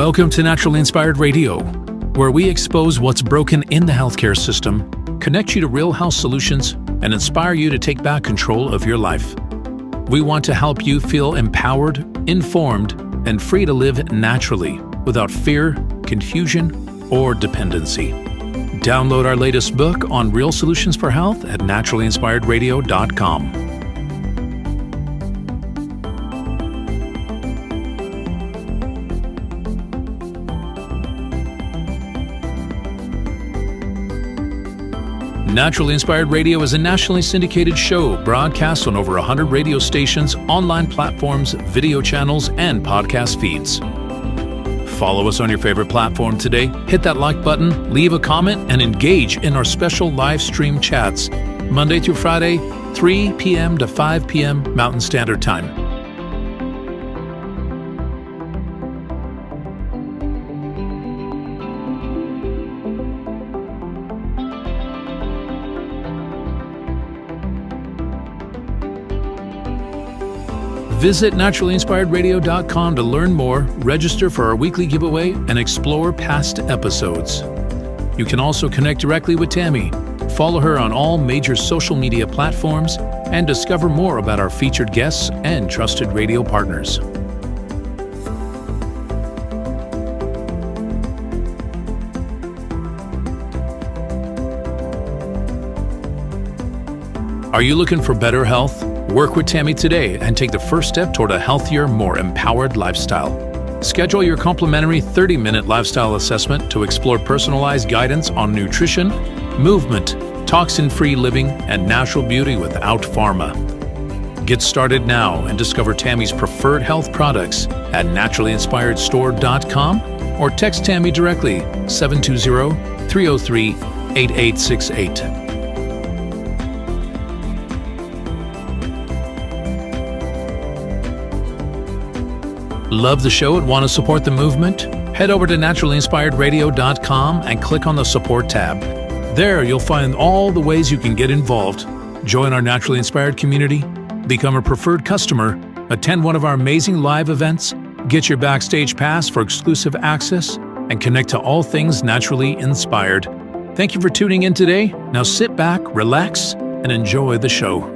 Welcome to Naturally Inspired Radio, where we expose what's broken in the healthcare system, connect you to real health solutions, and inspire you to take back control of your life. We want to help you feel empowered, informed, and free to live naturally without fear, confusion, or dependency. Download our latest book on real solutions for health at naturallyinspiredradio.com. Naturally Inspired Radio is a nationally syndicated show broadcast on over 100 radio stations, online platforms, video channels, and podcast feeds. Follow us on your favorite platform today, hit that like button, leave a comment, and engage in our special live stream chats, Monday through Friday, 3 p.m. to 5 p.m. Mountain Standard Time. Visit naturallyinspiredradio.com to learn more, register for our weekly giveaway, and explore past episodes. You can also connect directly with Tammy, follow her on all major social media platforms, and discover more about our featured guests and trusted radio partners. Are you looking for better health? Work with Tammy today and take the first step toward a healthier, more empowered lifestyle. Schedule your complimentary 30-minute lifestyle assessment to explore personalized guidance on nutrition, movement, toxin-free living, and natural beauty without pharma. Get started now and discover Tammy's preferred health products at naturallyinspiredstore.com or text Tammy directly 720-303-8868. Love the show and want to support the movement? Head over to naturallyinspiredradio.com and click on the support tab. There you'll find all the ways you can get involved. Join our Naturally Inspired community, become a preferred customer, attend one of our amazing live events, get your backstage pass for exclusive access, and connect to all things naturally inspired. Thank you for tuning in today. Now sit back, relax, and enjoy the show.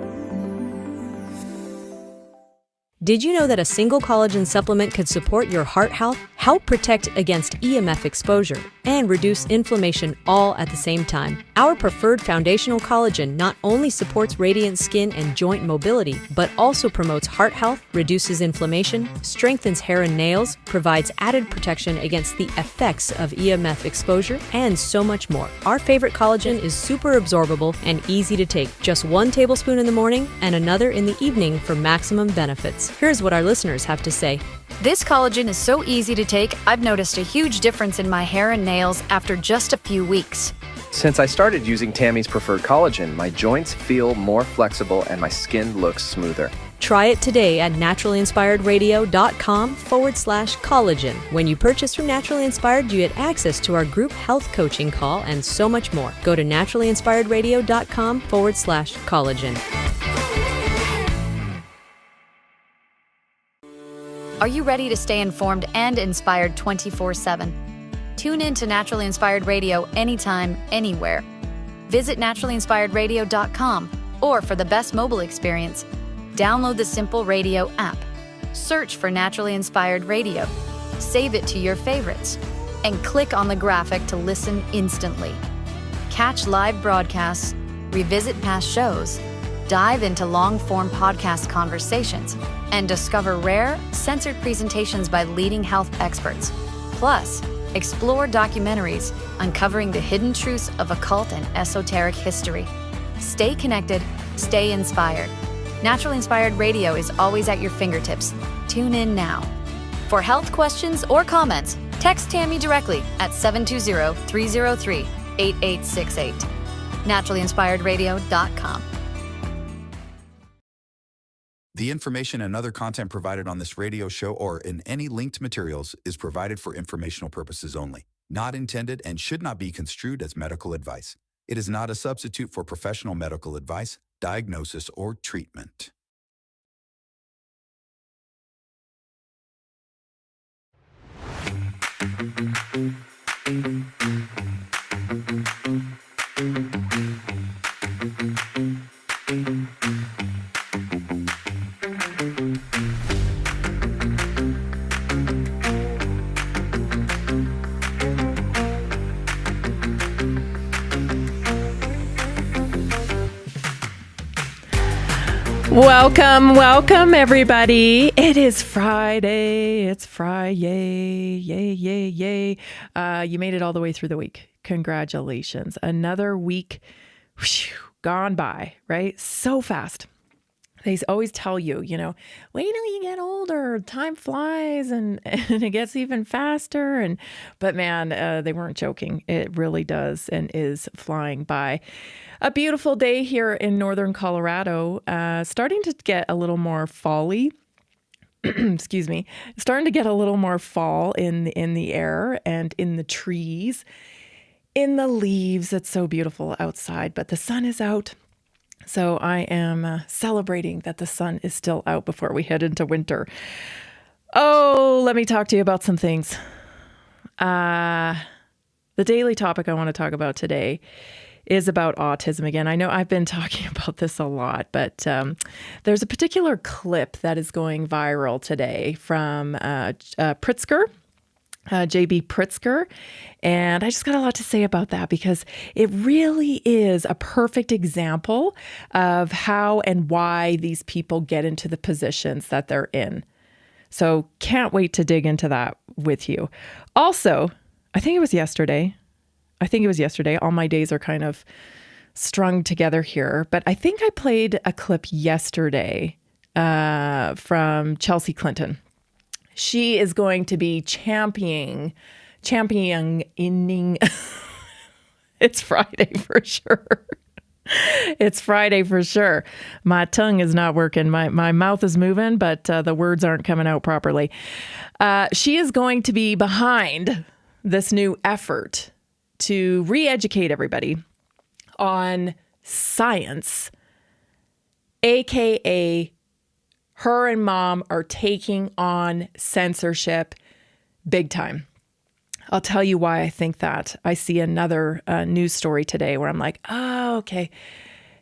Did you know that a single collagen supplement could support your heart health, help protect against EMF exposure, and reduce inflammation all at the same time? Our preferred foundational collagen not only supports radiant skin and joint mobility, but also promotes heart health, reduces inflammation, strengthens hair and nails, provides added protection against the effects of EMF exposure, and so much more. Our favorite collagen is super absorbable and easy to take. Just 1 tablespoon in the morning and another in the evening for maximum benefits. Here's what our listeners have to say. This collagen is so easy to take, I've noticed a huge difference in my hair and nails after just a few weeks. Since I started using Tammy's preferred collagen, my joints feel more flexible and my skin looks smoother. Try it today at naturallyinspiredradio.com/collagen. When you purchase from Naturally Inspired, you get access to our group health coaching call and so much more. Go to naturallyinspiredradio.com/collagen. Are you ready to stay informed and inspired 24/7? Tune in to Naturally Inspired Radio anytime, anywhere. Visit naturallyinspiredradio.com, or for the best mobile experience, download the Simple Radio app. Search for Naturally Inspired Radio, save it to your favorites, and click on the graphic to listen instantly. Catch live broadcasts, revisit past shows, dive into long-form podcast conversations, and discover rare, censored presentations by leading health experts. Plus, explore documentaries uncovering the hidden truths of occult and esoteric history. Stay connected, stay inspired. Naturally Inspired Radio is always at your fingertips. Tune in now. For health questions or comments, text Tammy directly at 720-303-8868. naturallyinspiredradio.com. The information and other content provided on this radio show or in any linked materials is provided for informational purposes only, not intended and should not be construed as medical advice. It is not a substitute for professional medical advice, diagnosis, or treatment. Welcome, everybody. It is Friday. It's Friday. Yay, yay, yay. You made it all the way through the week. Congratulations. Another week gone by, right? So fast. They always tell you, wait till you get older, time flies and it gets even faster. But man, they weren't joking. It really does and is flying by. A beautiful day here in northern Colorado, starting to get a little more fall-y. Excuse me. Starting to get a little more fall in the air and in the trees, in the leaves. It's so beautiful outside, but the sun is out. So I am celebrating that the sun is still out before we head into winter. Oh, let me talk to you about some things. The daily topic I want to talk about today is about autism again. I know I've been talking about this a lot, but there's a particular clip that is going viral today from Pritzker. JB Pritzker. And I just got a lot to say about that because it really is a perfect example of how and why these people get into the positions that they're in. So can't wait to dig into that with you. Also, I think it was yesterday. All my days are kind of strung together here, but I think I played a clip yesterday from Chelsea Clinton. She is going to be championing. It's Friday for sure. It's Friday for sure. My tongue is not working. My mouth is moving, but the words aren't coming out properly. She is going to be behind this new effort to re-educate everybody on science, AKA her and mom are taking on censorship big time. I'll tell you why I think that. I see another news story today where I'm like, oh, okay.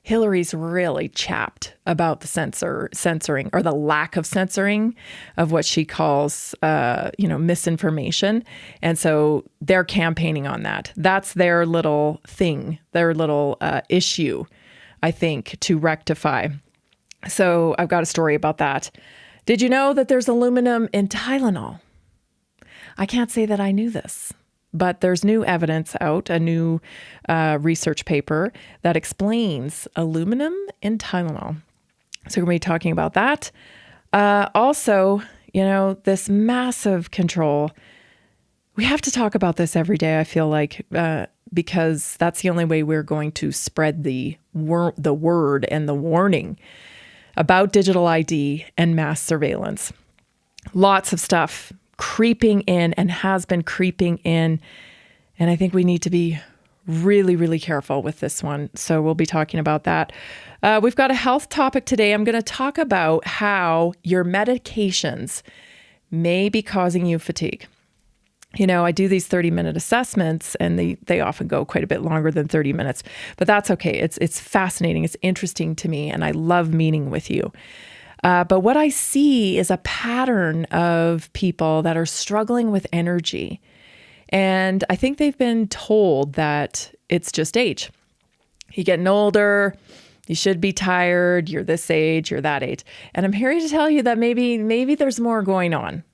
Hillary's really chapped about the censoring or the lack of censoring of what she calls, misinformation. And so they're campaigning on that. That's their little thing, their little issue, I think, to rectify. So I've got a story about that. Did you know that there's aluminum in Tylenol? I can't say that I knew this, but there's new evidence out, a new research paper that explains aluminum in Tylenol. So we're going to be talking about that. Also, this massive control. We have to talk about this every day, I feel like, because that's the only way we're going to spread the word and the warning about digital ID and mass surveillance. Lots of stuff creeping in and has been creeping in. And I think we need to be really, really careful with this one. So we'll be talking about that. We've got a health topic today. I'm going to talk about how your medications may be causing you fatigue. I do these 30-minute assessments and they often go quite a bit longer than 30 minutes, but that's okay. It's fascinating. It's interesting to me and I love meeting with you. But what I see is a pattern of people that are struggling with energy. And I think they've been told that it's just age. You're getting older, you should be tired, you're this age, you're that age. And I'm here to tell you that maybe there's more going on.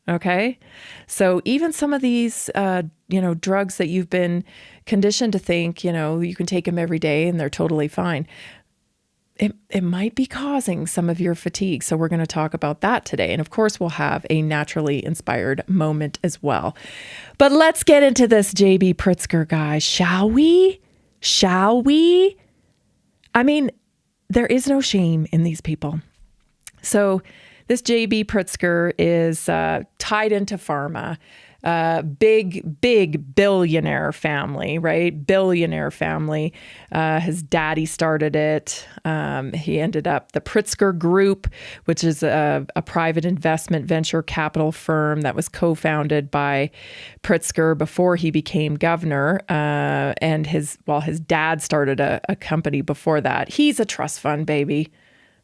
Okay. So even some of these, drugs that you've been conditioned to think, you can take them every day and they're totally fine. It might be causing some of your fatigue. So we're going to talk about that today. And of course, we'll have a naturally inspired moment as well. But let's get into this JB Pritzker guy, shall we? I mean, there is no shame in these people. So this JB Pritzker is tied into pharma, big billionaire family, right? Billionaire family. His daddy started it. He ended up the Pritzker Group, which is a private investment venture capital firm that was co-founded by Pritzker before he became governor. And his dad started a company before that. He's a trust fund baby.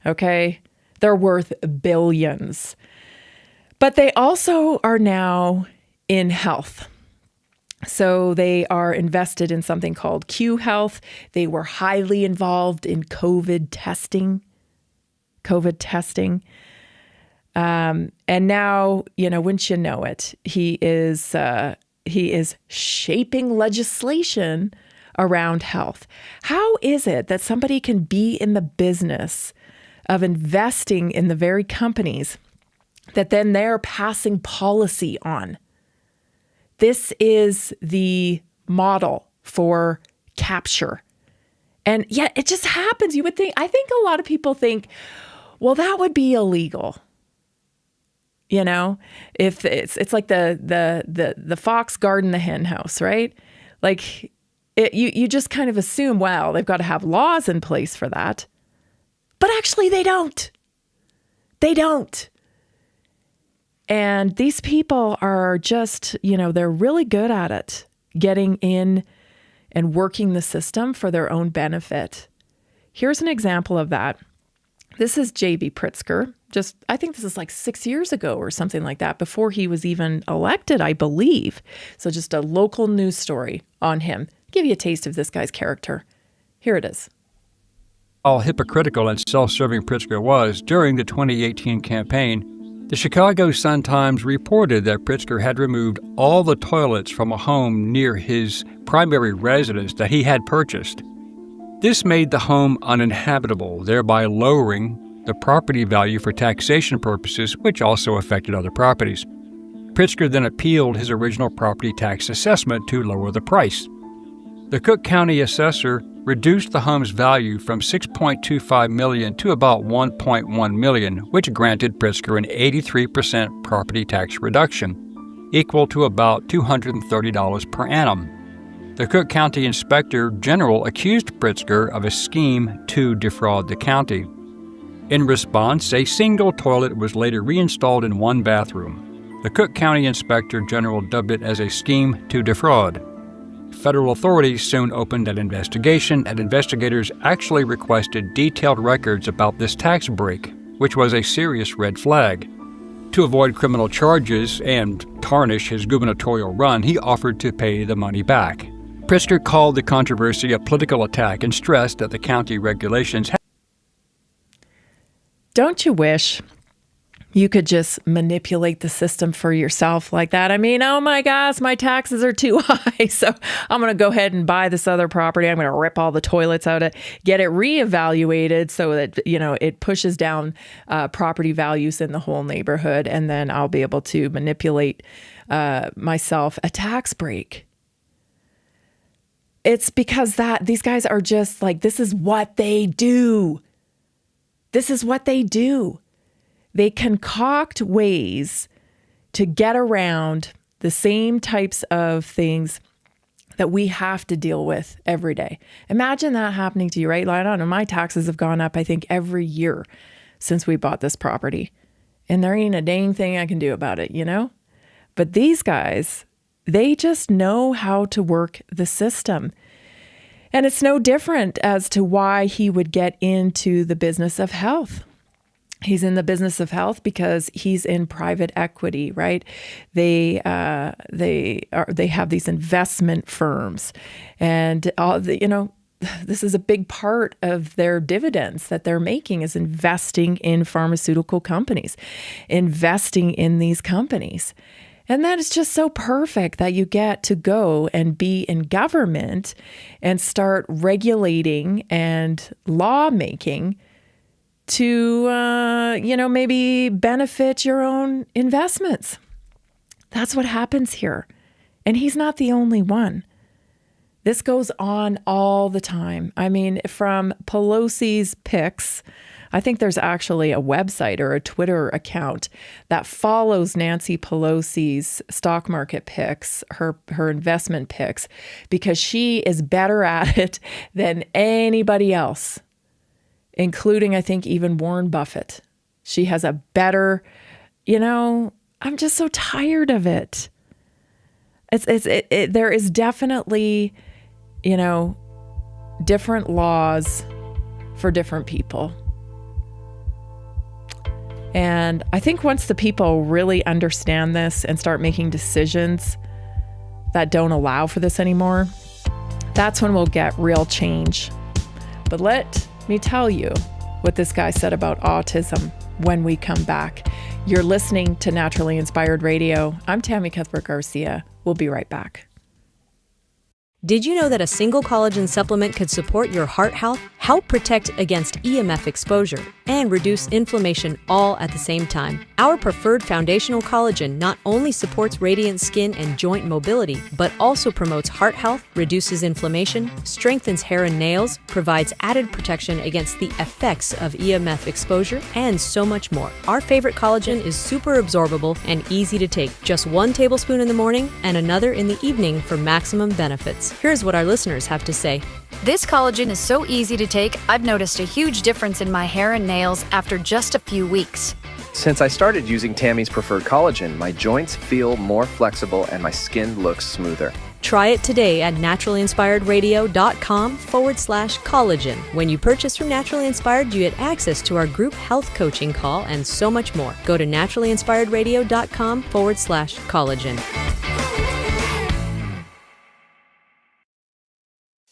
Okay. They're worth billions. But they also are now in health. So they are invested in something called Q Health. They were highly involved in COVID testing. COVID testing. And now, wouldn't you know it, he is shaping legislation around health. How is it that somebody can be in the business of investing in the very companies that then they're passing policy on? This is the model for capture. And yet it just happens. I think a lot of people think, well, that would be illegal. If it's like the fox guarding the hen house, right? Like you just kind of assume, well, they've got to have laws in place for that. But actually they don't. They don't. And these people are just, they're really good at it, getting in and working the system for their own benefit. Here's an example of that. This is J.B. Pritzker. I think this is like 6 years ago or something like that, before he was even elected, I believe. So just a local news story on him. Give you a taste of this guy's character. Here it is. How hypocritical and self-serving Pritzker was during the 2018 campaign, the Chicago Sun-Times reported that Pritzker had removed all the toilets from a home near his primary residence that he had purchased. This made the home uninhabitable, thereby lowering the property value for taxation purposes, which also affected other properties. Pritzker then appealed his original property tax assessment to lower the price. The Cook County assessor reduced the home's value from $6.25 million to about $1.1 million, which granted Pritzker an 83% property tax reduction, equal to about $230 per annum. The Cook County Inspector General accused Pritzker of a scheme to defraud the county. In response, a single toilet was later reinstalled in one bathroom. The Cook County Inspector General dubbed it as a scheme to defraud. Federal authorities soon opened an investigation, and investigators actually requested detailed records about this tax break, which was a serious red flag. To avoid criminal charges and tarnish his gubernatorial run, he offered to pay the money back. Pritzker called the controversy a political attack and stressed that the county regulations Don't you wish you could just manipulate the system for yourself like that? I mean, oh my gosh, my taxes are too high, so I'm going to go ahead and buy this other property. I'm going to rip all the toilets out, get it reevaluated so that, it pushes down property values in the whole neighborhood, and then I'll be able to manipulate myself a tax break. It's because these guys are just like, this is what they do. This is what they do. They concoct ways to get around the same types of things that we have to deal with every day. Imagine that happening to you, right? I don't know, my taxes have gone up, I think, every year since we bought this property. And there ain't a dang thing I can do about it, But these guys, they just know how to work the system. And it's no different as to why he would get into the business of health. He's in the business of health because he's in private equity, right? They have these investment firms, and this is a big part of their dividends that they're making is investing in pharmaceutical companies, investing in these companies. And that is just so perfect that you get to go and be in government and start regulating and lawmaking to, maybe benefit your own investments. That's what happens here. And he's not the only one. This goes on all the time. I mean, from Pelosi's picks, I think there's actually a website or a Twitter account that follows Nancy Pelosi's stock market picks, her investment picks, because she is better at it than anybody else, including, I think, even Warren Buffett. She has a better, I'm just so tired of it. There is definitely, different laws for different people. And I think once the people really understand this and start making decisions that don't allow for this anymore, that's when we'll get real change. But let me tell you, what this guy said about autism when we come back. You're listening to Naturally Inspired Radio. I'm Tammy Cuthbert Garcia. We'll be right back. Did you know that a single collagen supplement could support your heart health, help protect against EMF exposure, and reduce inflammation all at the same time? Our preferred foundational collagen not only supports radiant skin and joint mobility, but also promotes heart health, reduces inflammation, strengthens hair and nails, provides added protection against the effects of EMF exposure, and so much more. Our favorite collagen is super absorbable and easy to take. Just 1 tablespoon in the morning and another in the evening for maximum benefits. Here's what our listeners have to say. This collagen is so easy to take, I've noticed a huge difference in my hair and nails after just a few weeks. Since I started using Tammy's preferred collagen, my joints feel more flexible and my skin looks smoother. Try it today at naturallyinspiredradio.com/collagen. When you purchase from Naturally Inspired, you get access to our group health coaching call and so much more. Go to naturallyinspiredradio.com/collagen.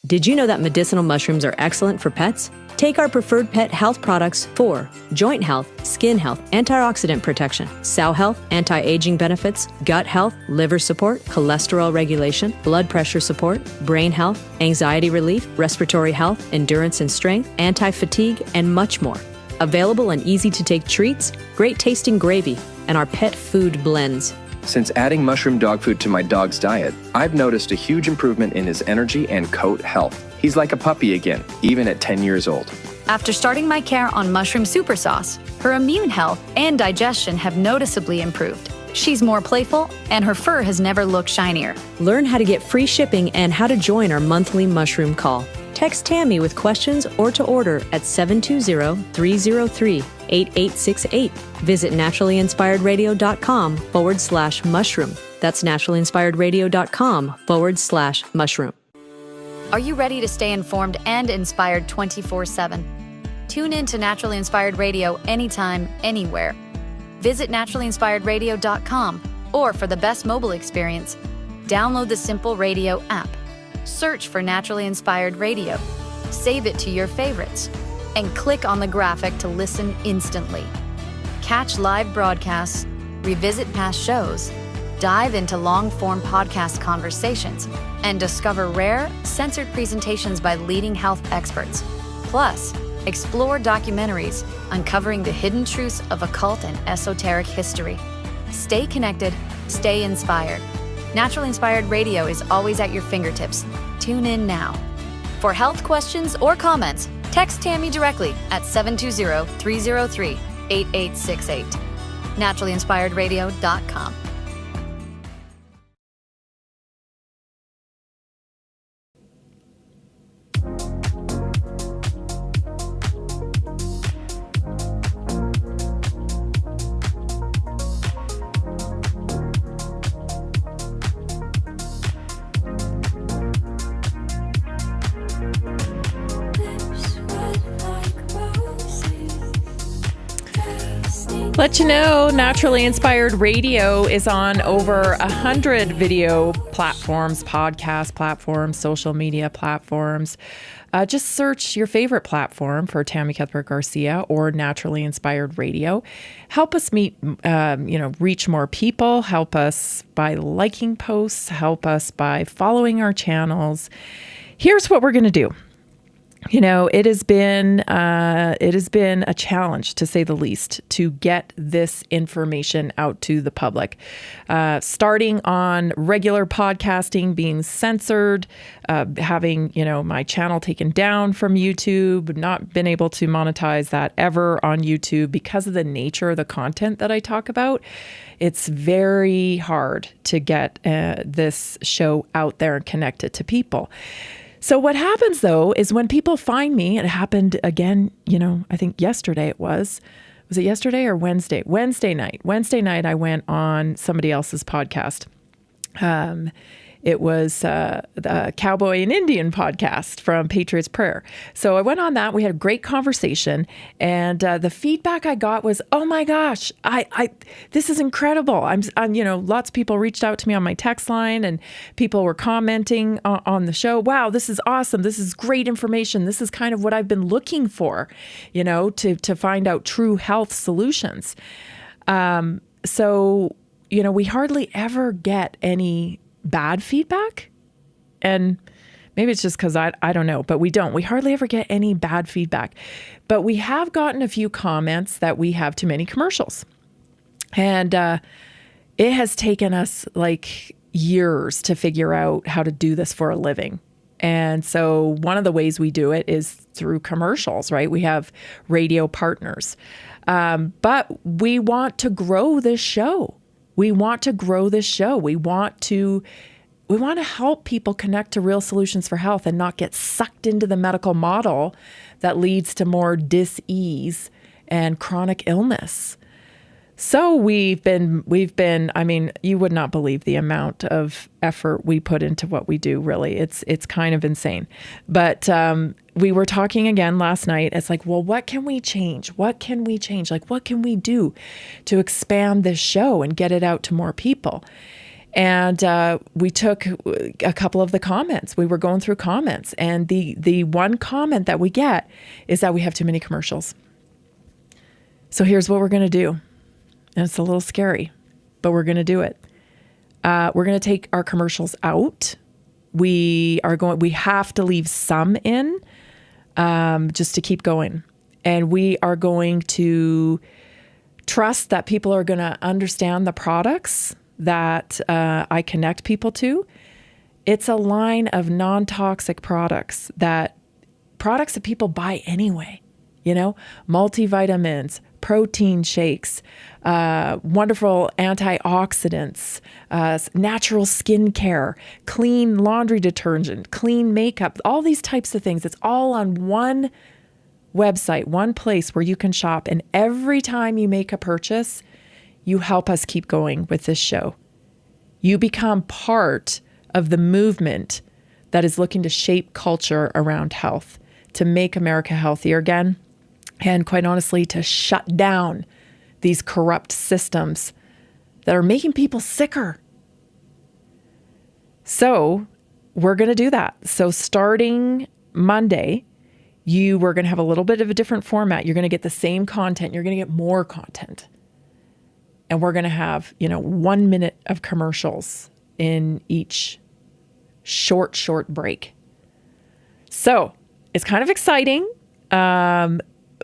Did you know that medicinal mushrooms are excellent for pets? Take our preferred pet health products for joint health, skin health, antioxidant protection, sow health, anti-aging benefits, gut health, liver support, cholesterol regulation, blood pressure support, brain health, anxiety relief, respiratory health, endurance and strength, anti-fatigue, and much more. Available in easy-to-take treats, great tasting gravy, and our pet food blends. Since adding mushroom dog food to my dog's diet, I've noticed a huge improvement in his energy and coat health. He's like a puppy again, even at 10 years old. After starting my care on mushroom super sauce, her immune health and digestion have noticeably improved. She's more playful, and her fur has never looked shinier. Learn how to get free shipping and how to join our monthly mushroom call. Text Tammy with questions or to order at 720-303-8868. Visit naturallyinspiredradio.com/mushroom. That's naturallyinspiredradio.com/mushroom. Are you ready to stay informed and inspired 24/7? Tune in to Naturally Inspired Radio anytime, anywhere. Visit naturallyinspiredradio.com, or for the best mobile experience, download the Simple Radio app. Search for Naturally Inspired Radio, save it to your favorites, and click on the graphic to listen instantly. Catch live broadcasts, revisit past shows, dive into long-form podcast conversations, and discover rare, censored presentations by leading health experts. Plus, explore documentaries uncovering the hidden truths of occult and esoteric history. Stay connected, stay inspired. Naturally Inspired Radio is always at your fingertips. Tune in now. For health questions or comments, text Tammy directly at 720-303-8868. naturallyinspiredradio.com. Let you know, Naturally Inspired Radio is on over 100 video platforms, podcast platforms, social media platforms. Just search your favorite platform for Tammy Cuthbert Garcia or Naturally Inspired Radio. Help us reach more people. Help us by liking posts. Help us by following our channels. Here's what we're going to do. You know, it has been a challenge, to say the least, to get this information out to the public. Starting on regular podcasting being censored, having, my channel taken down from YouTube, not been able to monetize that ever on YouTube because of the nature of the content that I talk about. It's very hard to get this show out there and connected to people. So what happens, though, is when people find me, it happened again, I think yesterday was it yesterday or Wednesday? Wednesday night, I went on somebody else's podcast. It was the Cowboy and Indian podcast from Patriot's Prayer. So I went on that. We had a great conversation, and the feedback I got was, "Oh my gosh, this is incredible." I'm lots of people reached out to me on my text line, and people were commenting on the show. "Wow, this is awesome. This is great information. This is kind of what I've been looking for, to find out true health solutions." So, we hardly ever get any bad feedback. And maybe it's just because I don't know, but we don't. We hardly ever get any bad feedback. But we have gotten a few comments that we have too many commercials. And it has taken us like years to figure out how to do this for a living. And so one of the ways we do it is through commercials, right? We have radio partners. But we want to grow this show. We want to help people connect to real solutions for health and not get sucked into the medical model that leads to more dis-ease and chronic illness. So we've been, you would not believe the amount of effort we put into what we do, really. It's kind of insane. But we were talking again last night. It's like, well, what can we change? What can we change? Like, what can we do to expand this show and get it out to more people? And we took a couple of the comments. We were going through comments. And the one comment that we get is that we have too many commercials. So here's what we're going to do. And it's a little scary, but we're going to do it. We're going to take our commercials out. We have to leave some in, just to keep going. And we are going to trust that people are going to understand the products that I connect people to. It's a line of non-toxic products that people buy anyway. Multivitamins, protein shakes, wonderful antioxidants, natural skincare, clean laundry detergent, clean makeup, all these types of things. It's all on one website, one place where you can shop. And every time you make a purchase, you help us keep going with this show. You become part of the movement that is looking to shape culture around health, to make America healthier again. And quite honestly, to shut down these corrupt systems that are making people sicker. So we're going to do that. So starting Monday, you were going to have a little bit of a different format. You're going to get the same content. You're going to get more content. And we're going to have, 1 minute of commercials in each short break. So it's kind of exciting.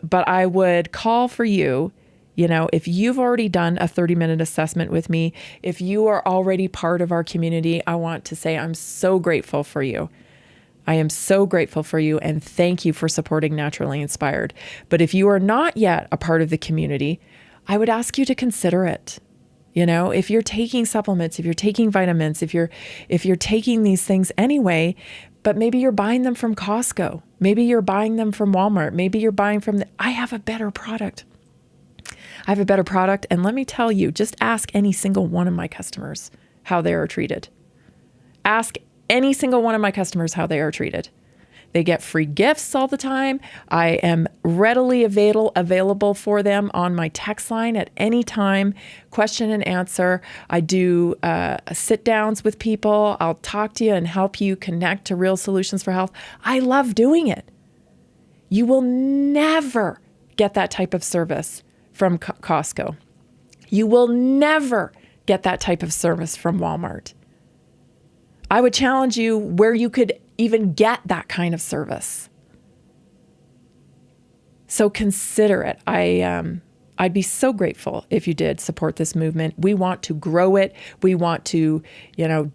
But I would call for you, if you've already done a 30-minute assessment with me, if you are already part of our community, I want to say I'm so grateful for you. I am so grateful for you, and thank you for supporting Naturally Inspired. But if you are not yet a part of the community, I would ask you to consider it. If you're taking supplements, if you're taking vitamins, if you're taking these things anyway, but maybe you're buying them from Costco. Maybe you're buying them from Walmart. Maybe you're buying from I have a better product. And let me tell you, just ask any single one of my customers how they are treated. Ask any single one of my customers how they are treated. They get free gifts all the time. I am readily available for them on my text line at any time, question and answer. I do sit downs with people. I'll talk to you and help you connect to real solutions for health. I love doing it. You will never get that type of service from Costco. You will never get that type of service from Walmart. I would challenge you where you could even get that kind of service. So consider it. I'd be so grateful if you did support this movement. We want to grow it. We want to,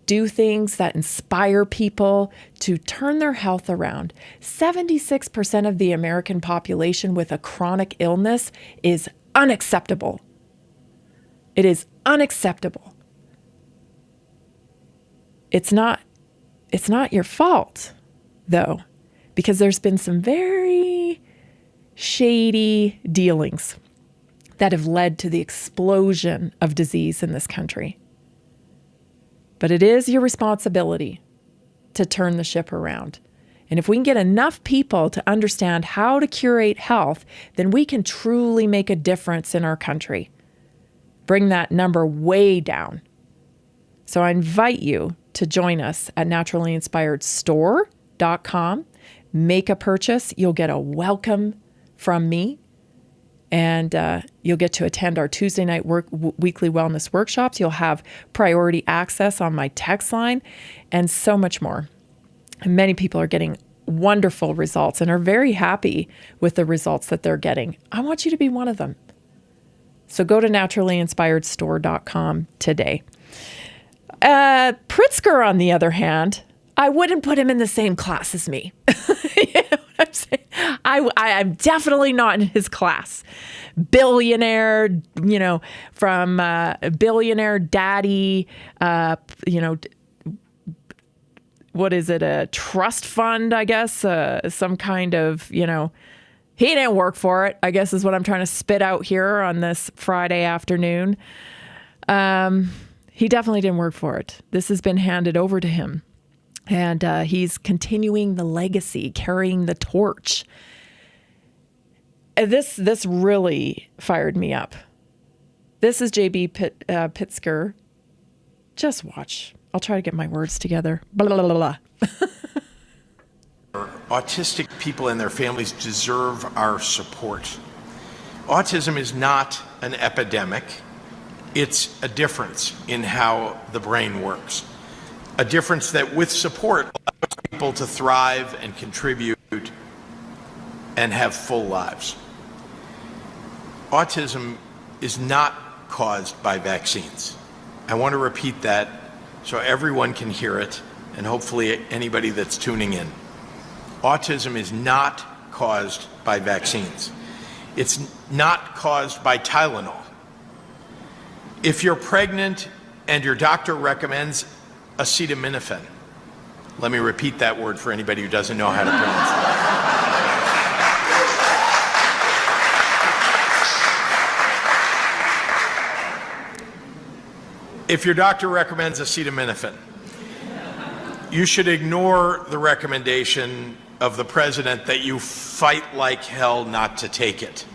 do things that inspire people to turn their health around. 76% of the American population with a chronic illness is unacceptable. It is unacceptable. It's not your fault, though, because there's been some very shady dealings that have led to the explosion of disease in this country. But it is your responsibility to turn the ship around. And if we can get enough people to understand how to curate health, then we can truly make a difference in our country. Bring that number way down. So I invite you to join us at naturallyinspiredstore.com. Make a purchase. You'll get a welcome from me. And you'll get to attend our Tuesday night weekly wellness workshops. You'll have priority access on my text line and so much more. And many people are getting wonderful results and are very happy with the results that they're getting. I want you to be one of them. So go to naturallyinspiredstore.com today. Pritzker, on the other hand, I wouldn't put him in the same class as me. You know what I'm saying? I'm definitely not in his class. Billionaire, from billionaire daddy, what is it? A trust fund, I guess, some kind of, he didn't work for it, I guess is what I'm trying to spit out here on this Friday afternoon. He definitely didn't work for it. This has been handed over to him. And he's continuing the legacy, carrying the torch. This really fired me up. This is J.B. Pritzker. Just watch. I'll try to get my words together. Blah, blah, blah, blah. Autistic people and their families deserve our support. Autism is not an epidemic. It's a difference in how the brain works. A difference that, with support, allows people to thrive and contribute and have full lives. Autism is not caused by vaccines. I want to repeat that so everyone can hear it, and hopefully anybody that's tuning in. Autism is not caused by vaccines. It's not caused by Tylenol. If you're pregnant and your doctor recommends acetaminophen, let me repeat that word for anybody who doesn't know how to pronounce it. If your doctor recommends acetaminophen, you should ignore the recommendation of the president that you fight like hell not to take it.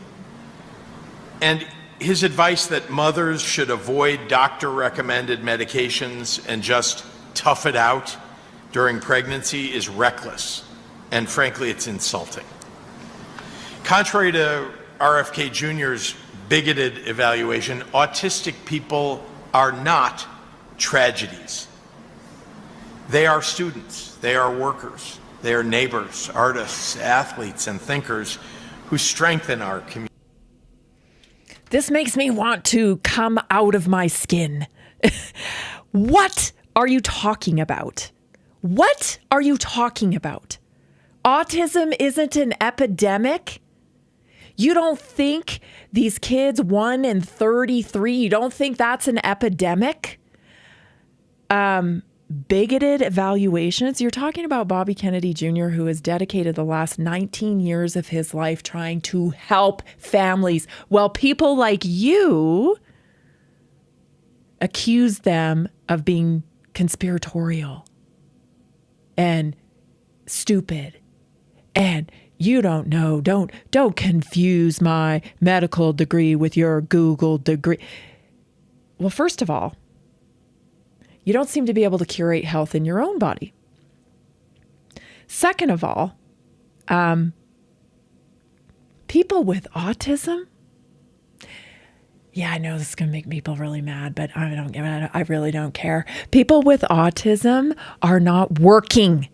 And his advice that mothers should avoid doctor-recommended medications and just tough it out during pregnancy is reckless, and frankly, it's insulting. Contrary to RFK Jr.'s bigoted evaluation, autistic people are not tragedies. They are students, they are workers, they are neighbors, artists, athletes, and thinkers who strengthen our community. This makes me want to come out of my skin. What are you talking about? What are you talking about? Autism isn't an epidemic? You don't think these kids, 1 in 33, you don't think that's an epidemic? Bigoted evaluations. You're talking about Bobby Kennedy Jr., who has dedicated the last 19 years of his life trying to help families. Well, people like you accuse them of being conspiratorial and stupid. And you don't know, don't confuse my medical degree with your Google degree. Well, first of all, you don't seem to be able to curate health in your own body. Second of all, people with autism, yeah, I know this is going to make people really mad, but I really don't care. People with autism are not working.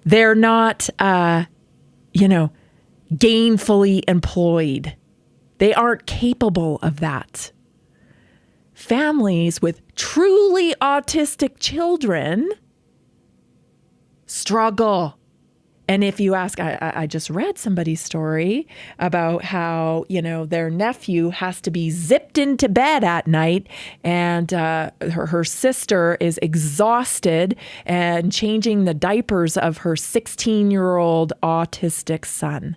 They're not, gainfully employed. They aren't capable of that. Families with truly autistic children struggle. And if you ask, I just read somebody's story about how, their nephew has to be zipped into bed at night and her sister is exhausted and changing the diapers of her 16-year-old autistic son.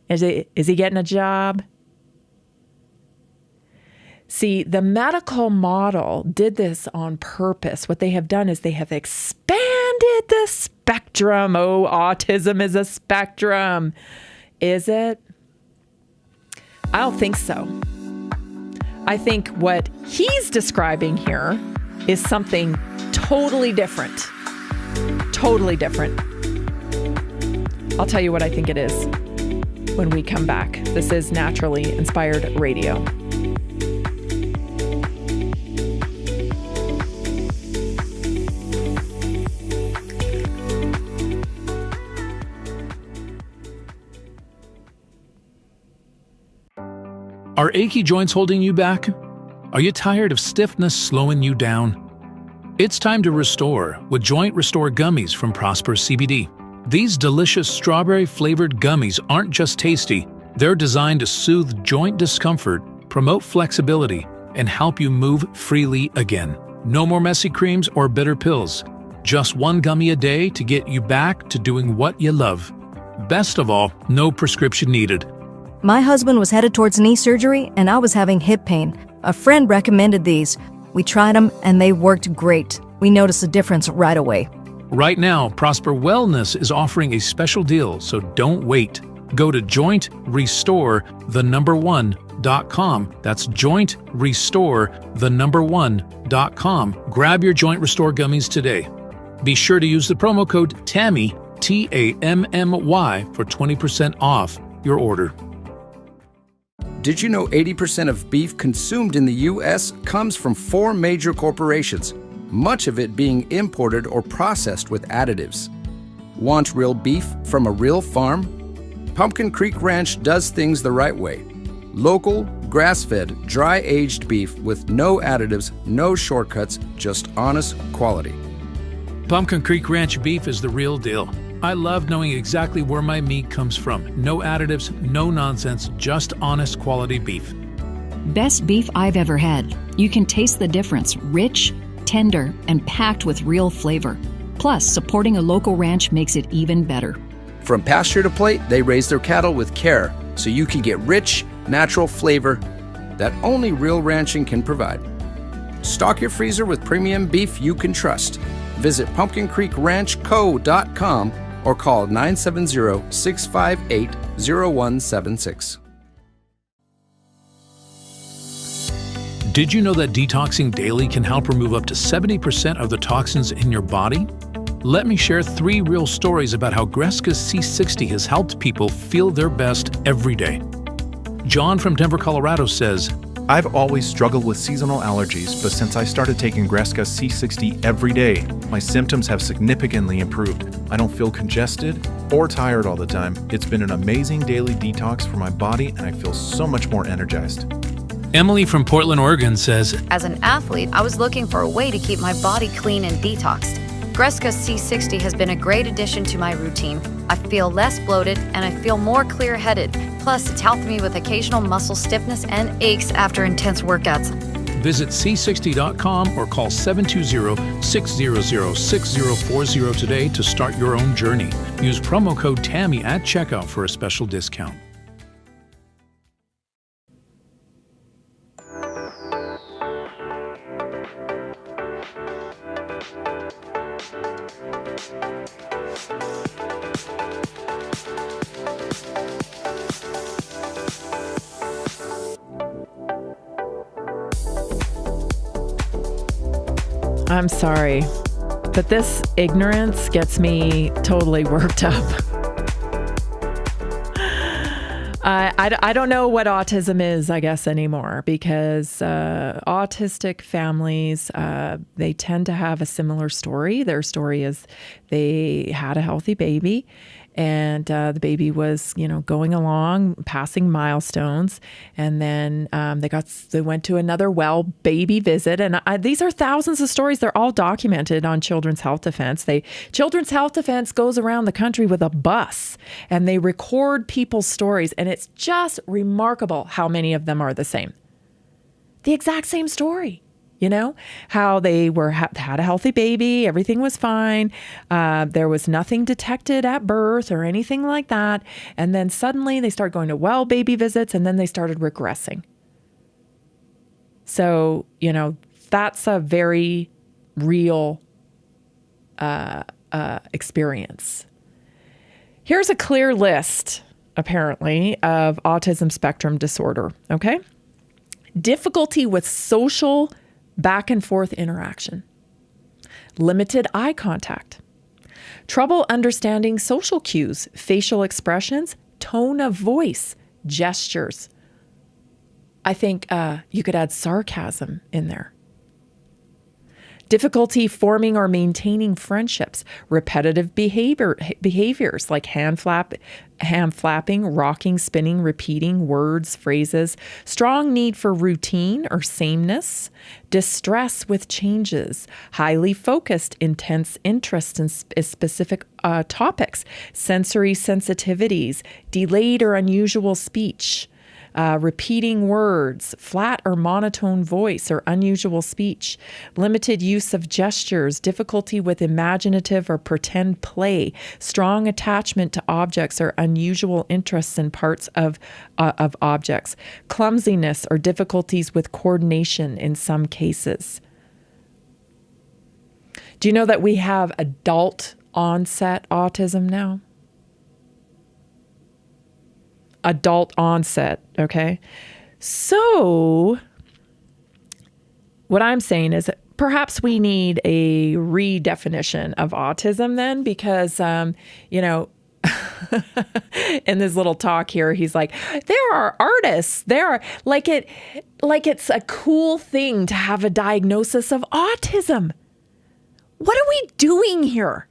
Is he getting a job? See, the medical model did this on purpose. What they have done is they have expanded the spectrum. Oh, autism is a spectrum. Is it? I don't think so. I think what he's describing here is something totally different. Totally different. I'll tell you what I think it is when we come back. This is Naturally Inspired Radio. Are achy joints holding you back? Are you tired of stiffness slowing you down? It's time to restore with Joint Restore Gummies from Prosper CBD. These delicious strawberry-flavored gummies aren't just tasty, they're designed to soothe joint discomfort, promote flexibility, and help you move freely again. No more messy creams or bitter pills. Just one gummy a day to get you back to doing what you love. Best of all, no prescription needed. My husband was headed towards knee surgery, and I was having hip pain. A friend recommended these. We tried them, and they worked great. We noticed a difference right away. Right now, Prosper Wellness is offering a special deal, so don't wait. Go to jointrestore1.com. That's jointrestore1.com. Grab your Joint Restore gummies today. Be sure to use the promo code TAMMY, TAMMY, for 20% off your order. Did you know 80% of beef consumed in the U.S. comes from 4 major corporations, much of it being imported or processed with additives? Want real beef from a real farm? Pumpkin Creek Ranch does things the right way. Local, grass-fed, dry-aged beef with no additives, no shortcuts, just honest quality. Pumpkin Creek Ranch beef is the real deal. I love knowing exactly where my meat comes from. No additives, no nonsense, just honest quality beef. Best beef I've ever had. You can taste the difference. Rich, tender, and packed with real flavor. Plus, supporting a local ranch makes it even better. From pasture to plate, they raise their cattle with care, so you can get rich, natural flavor that only real ranching can provide. Stock your freezer with premium beef you can trust. Visit pumpkincreekranchco.com or call 970-658-0176. Did you know that detoxing daily can help remove up to 70% of the toxins in your body? Let me share 3 real stories about how Greska's C60 has helped people feel their best every day. John from Denver, Colorado says, I've always struggled with seasonal allergies, but since I started taking Greska's C60 every day, my symptoms have significantly improved. I don't feel congested or tired all the time. It's been an amazing daily detox for my body, and I feel so much more energized. Emily from Portland, Oregon says, As an athlete, I was looking for a way to keep my body clean and detoxed. Greska's C60 has been a great addition to my routine. I feel less bloated and I feel more clear-headed. Plus, it's helped me with occasional muscle stiffness and aches after intense workouts. Visit c60.com or call 720-600-6040 today to start your own journey. Use promo code TAMMY at checkout for a special discount. I'm sorry, but this ignorance gets me totally worked up. I don't know what autism is, I guess, anymore, because autistic families, they tend to have a similar story. Their story is they had a healthy baby, and the baby was, going along, passing milestones, and then they went to another baby visit, and these are thousands of stories. They're all documented on Children's Health Defense. Children's Health Defense goes around the country with a bus, and they record people's stories, and it's just remarkable how many of them are the same. The exact same story. How they had a healthy baby, everything was fine. There was nothing detected at birth or anything like that. And then suddenly they started going to baby visits, and then they started regressing. So, that's a very real experience. Here's a clear list, apparently, of autism spectrum disorder, okay? Difficulty with social back and forth interaction, limited eye contact, trouble understanding social cues, facial expressions, tone of voice, gestures. I think you could add sarcasm in there. Difficulty forming or maintaining friendships, repetitive behaviors like hand flapping, rocking, spinning, repeating words, phrases, strong need for routine or sameness, distress with changes, highly focused, intense interest in specific topics, sensory sensitivities, delayed or unusual speech, repeating words, flat or monotone voice or unusual speech, limited use of gestures, difficulty with imaginative or pretend play, strong attachment to objects or unusual interests in parts of objects, clumsiness or difficulties with coordination in some cases. Do you know that we have adult onset autism now? Adult onset, okay? So what I'm saying is that perhaps we need a redefinition of autism then, because, in this little talk here, he's like, there are artists, like it's a cool thing to have a diagnosis of autism. What are we doing here?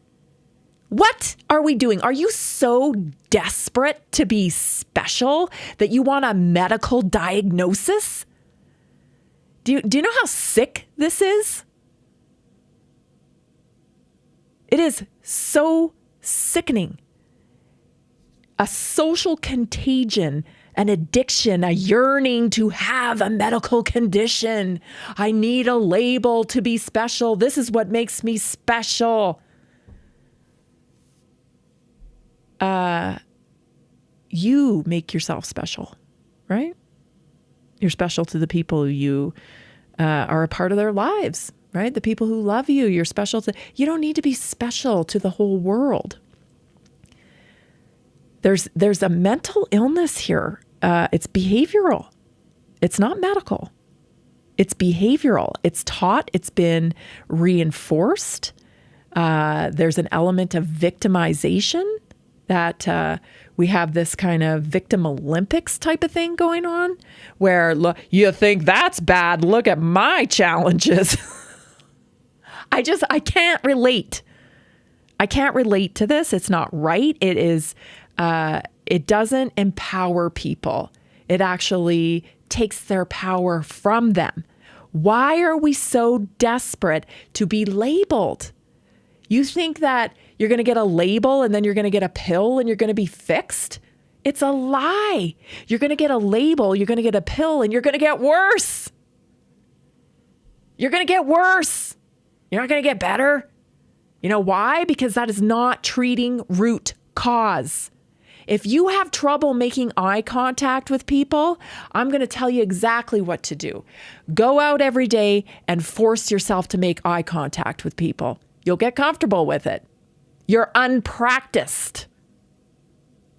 What are we doing? Are you so desperate to be special that you want a medical diagnosis? Do you know how sick this is? It is so sickening. A social contagion, an addiction, a yearning to have a medical condition. I need a label to be special. This is what makes me special. You make yourself special, right? You're special to the people you are a part of their lives, right? The people who love you, you're special to. You don't need to be special to the whole world. There's a mental illness here. It's behavioral. It's not medical. It's behavioral. It's taught. It's been reinforced. There's an element of victimization that we have this kind of victim Olympics type of thing going on where, look, you think that's bad. Look at my challenges. I can't relate. I can't relate to this. It's not right. It is, it doesn't empower people. It actually takes their power from them. Why are we so desperate to be labeled? You think that you're going to get a label and then you're going to get a pill and you're going to be fixed? It's a lie. You're going to get a label, you're going to get a pill, and you're going to get worse. You're going to get worse. You're not going to get better. You know why? Because that is not treating root cause. If you have trouble making eye contact with people, I'm going to tell you exactly what to do. Go out every day and force yourself to make eye contact with people. You'll get comfortable with it. You're unpracticed.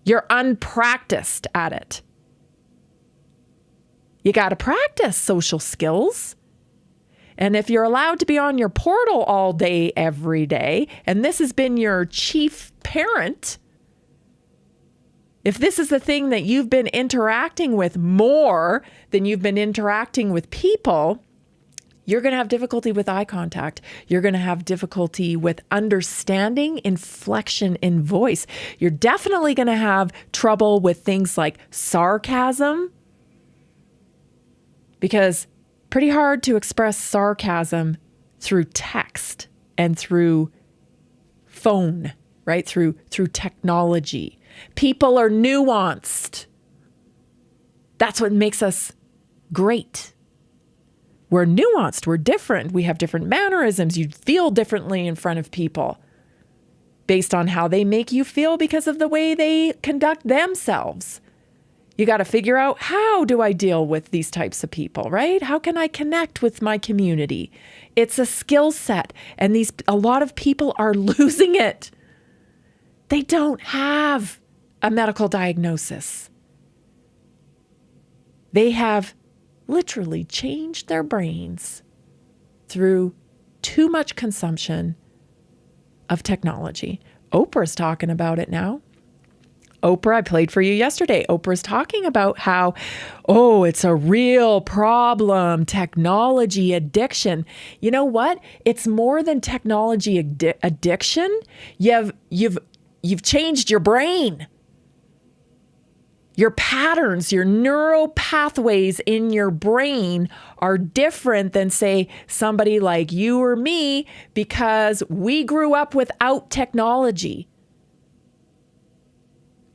You're unpracticed at it. You got to practice social skills. And if you're allowed to be on your portal all day, every day, and this has been your chief parent, if this is the thing that you've been interacting with more than you've been interacting with people, you're going to have difficulty with eye contact. You're going to have difficulty with understanding inflection in voice. You're definitely going to have trouble with things like sarcasm, because pretty hard to express sarcasm through text and through phone, right? Through technology. People are nuanced. That's what makes us great. We're nuanced. We're different. We have different mannerisms. You feel differently in front of people based on how they make you feel because of the way they conduct themselves. You got to figure out, how do I deal with these types of people, right? How can I connect with my community? It's a skill set. And a lot of people are losing it. They don't have a medical diagnosis. They have literally changed their brains through too much consumption of technology. Oprah's talking about it now. Oprah, I played for you yesterday. Oprah's talking about how, it's a real problem, technology addiction. You know what? It's more than technology addiction. You've changed your brain. Your patterns, your neural pathways in your brain are different than, say, somebody like you or me, because we grew up without technology.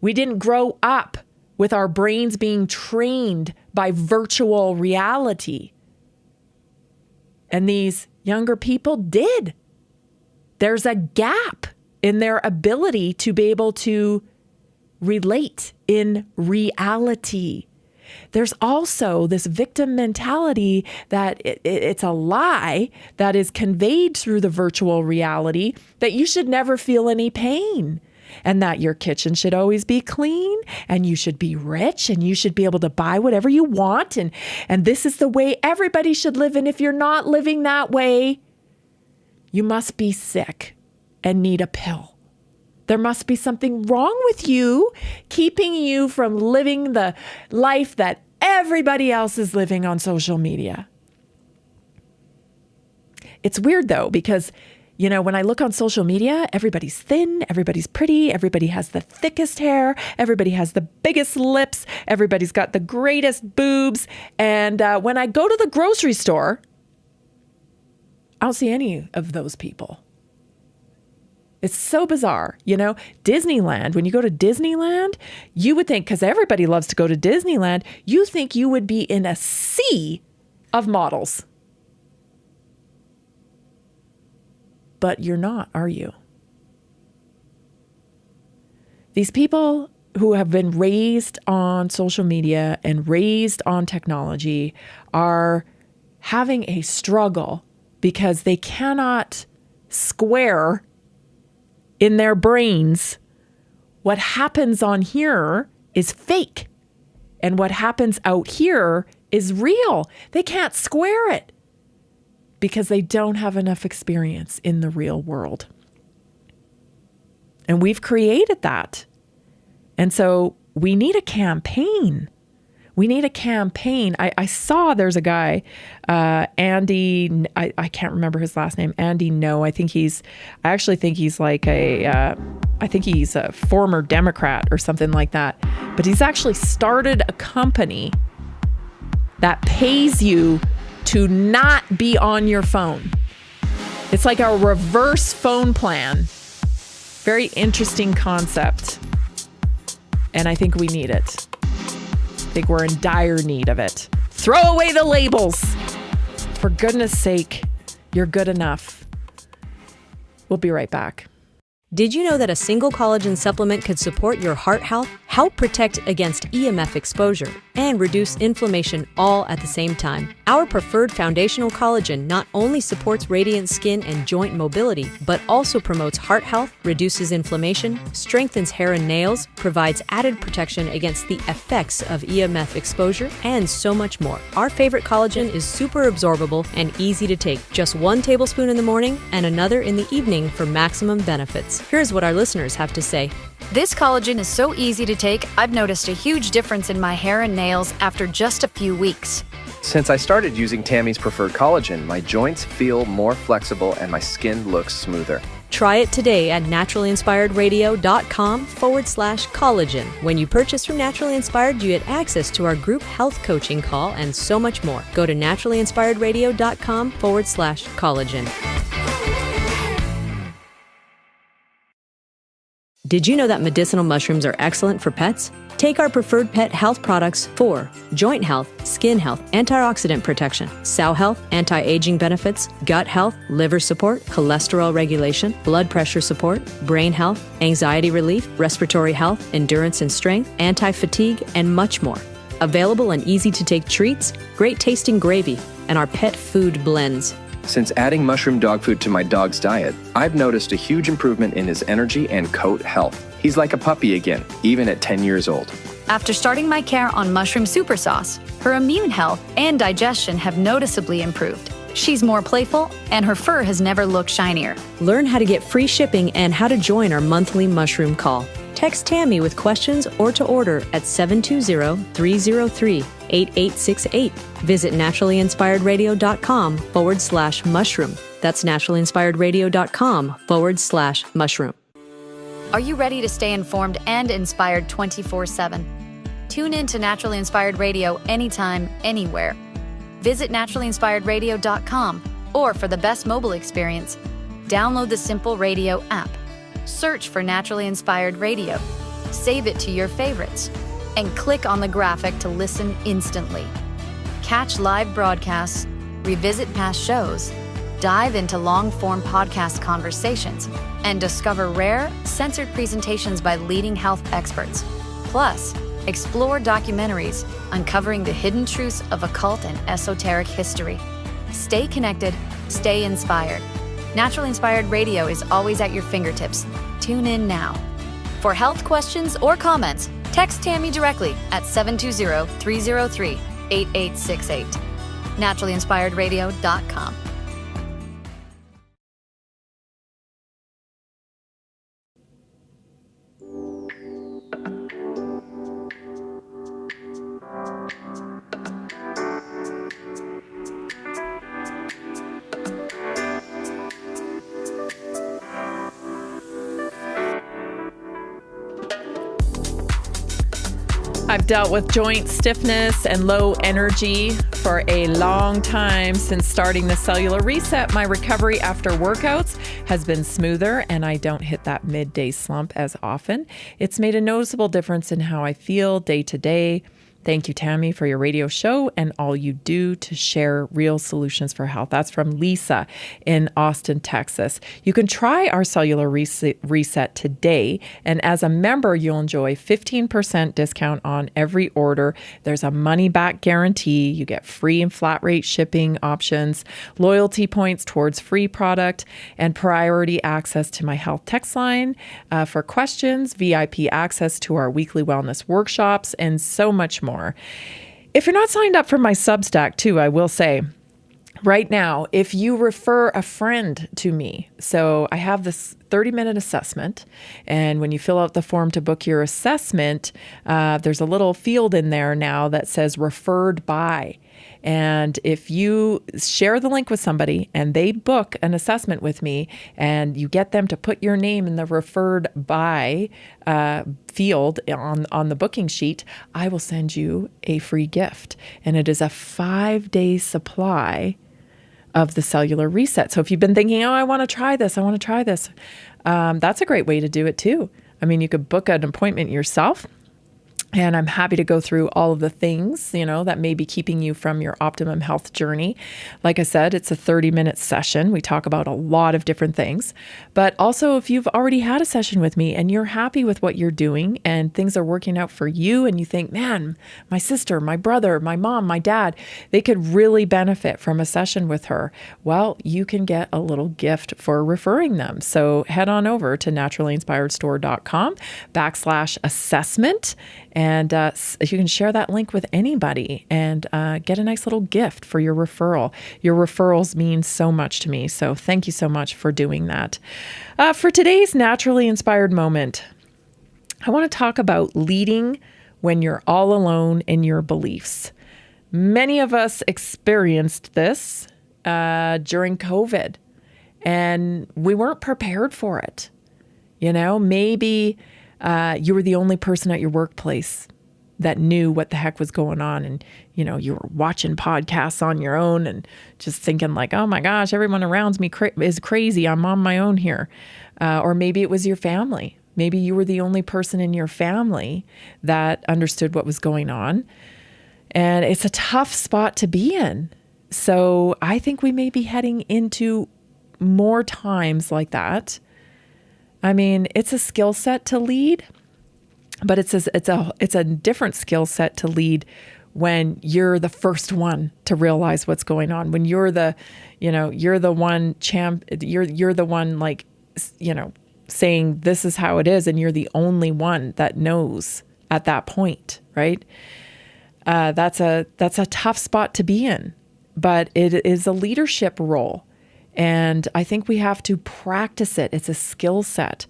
We didn't grow up with our brains being trained by virtual reality. And these younger people did. There's a gap in their ability to be able to relate in reality. There's also this victim mentality that it's a lie that is conveyed through the virtual reality, that you should never feel any pain, and that your kitchen should always be clean, and you should be rich, and you should be able to buy whatever you want, and this is the way everybody should live. And if you're not living that way, you must be sick and need a pill. There must be something wrong with you, keeping you from living the life that everybody else is living on social media. It's weird though, because when I look on social media, everybody's thin, everybody's pretty, everybody has the thickest hair, everybody has the biggest lips, everybody's got the greatest boobs. And when I go to the grocery store, I don't see any of those people. It's so bizarre. Disneyland, when you go to Disneyland, you would think, because everybody loves to go to Disneyland, you think you would be in a sea of models. But you're not, are you? These people who have been raised on social media and raised on technology are having a struggle because they cannot square in their brains what happens on here is fake and what happens out here is real. They can't square it, because they don't have enough experience in the real world. And we've created that. And so we need a campaign. I saw there's a guy, Andy, I can't remember his last name, Andy No. I actually think he's like I think he's a former Democrat or something like that. But he's actually started a company that pays you to not be on your phone. It's like a reverse phone plan. Very interesting concept. And I think we need it. I think we're in dire need of it. Throw away the labels. For goodness sake, you're good enough. We'll be right back. Did you know that a single collagen supplement could support your heart health, help protect against EMF exposure, and reduce inflammation all at the same time? Our preferred foundational collagen not only supports radiant skin and joint mobility, but also promotes heart health, reduces inflammation, strengthens hair and nails, provides added protection against the effects of EMF exposure, and so much more. Our favorite collagen is super absorbable and easy to take. Just 1 tablespoon in the morning and another in the evening for maximum benefits. Here's what our listeners have to say. This collagen is so easy to take, I've noticed a huge difference in my hair and nails after just a few weeks. Since I started using Tammy's preferred collagen, my joints feel more flexible and my skin looks smoother. Try it today at naturalinspiredradio.com/collagen. When you purchase from Naturally Inspired, you get access to our group health coaching call and so much more. Go to naturalinspiredradio.com/collagen. Did you know that medicinal mushrooms are excellent for pets? Take our preferred pet health products for joint health, skin health, antioxidant protection, sow health, anti-aging benefits, gut health, liver support, cholesterol regulation, blood pressure support, brain health, anxiety relief, respiratory health, endurance and strength, anti-fatigue, and much more. Available in easy-to-take treats, great tasting gravy, and our pet food blends. Since adding mushroom dog food to my dog's diet, I've noticed a huge improvement in his energy and coat health. He's like a puppy again, even at 10 years old. After starting my care on mushroom super sauce, her immune health and digestion have noticeably improved. She's more playful, and her fur has never looked shinier. Learn how to get free shipping and how to join our monthly mushroom call. Text Tammy with questions or to order at 720-303-8868. Visit naturallyinspiredradio.com/mushroom. That's naturallyinspiredradio.com/mushroom. Are you ready to stay informed and inspired 24/7? Tune in to Naturally Inspired Radio anytime, anywhere. Visit naturallyinspiredradio.com, or for the best mobile experience, download the Simple Radio app. Search for Naturally Inspired Radio, save it to your favorites, and click on the graphic to listen instantly. Catch live broadcasts, revisit past shows, dive into long-form podcast conversations, and discover rare, censored presentations by leading health experts. Plus, explore documentaries uncovering the hidden truths of occult and esoteric history. Stay connected, stay inspired. Naturally Inspired Radio is always at your fingertips. Tune in now. For health questions or comments, text Tammy directly at 720-303-8868. naturallyinspiredradio.com. I've dealt with joint stiffness and low energy for a long time. Since starting the cellular reset, my recovery after workouts has been smoother and I don't hit that midday slump as often. It's made a noticeable difference in how I feel day to day. Thank you, Tammy, for your radio show and all you do to share real solutions for health. That's from Lisa in Austin, Texas. You can try our cellular reset today, and as a member, you'll enjoy 15% discount on every order. There's a money-back guarantee. You get free and flat rate shipping options, loyalty points towards free product, and priority access to my health text line for questions, VIP access to our weekly wellness workshops, and so much more. If you're not signed up for my Substack too, I will say right now, if you refer a friend to me, so I have this 30-minute assessment, and when you fill out the form to book your assessment, there's a little field in there now that says referred by. And if you share the link with somebody and they book an assessment with me and you get them to put your name in the referred by field on the booking sheet, I will send you a free gift. And it is a 5-day supply of the cellular reset. So if you've been thinking, oh, I want to try this, that's a great way to do it too. I mean, you could book an appointment yourself. And I'm happy to go through all of the things, that may be keeping you from your optimum health journey. Like I said, it's a 30-minute session. We talk about a lot of different things. But also, if you've already had a session with me and you're happy with what you're doing and things are working out for you and you think, man, my sister, my brother, my mom, my dad, they could really benefit from a session with her. Well, you can get a little gift for referring them. So head on over to naturallyinspiredstore.com/assessment. And you can share that link with anybody and get a nice little gift for your referral. Your referrals mean so much to me. So thank you so much for doing that. For today's Naturally Inspired Moment, I want to talk about leading when you're all alone in your beliefs. Many of us experienced this during COVID, and we weren't prepared for it. Maybe you were the only person at your workplace that knew what the heck was going on. And, you were watching podcasts on your own and just thinking like, oh my gosh, everyone around me is crazy. I'm on my own here. Or maybe it was your family Maybe you were the only person in your family that understood what was going on. And it's a tough spot to be in. So I think we may be heading into more times like that. I mean, it's a skill set to lead, but it's a different skill set to lead when you're the first one to realize what's going on. When you're the one you're the one, like, saying this is how it is, and you're the only one that knows at that point, right? That's a tough spot to be in, but it is a leadership role. And I think we have to practice it. It's a skill set.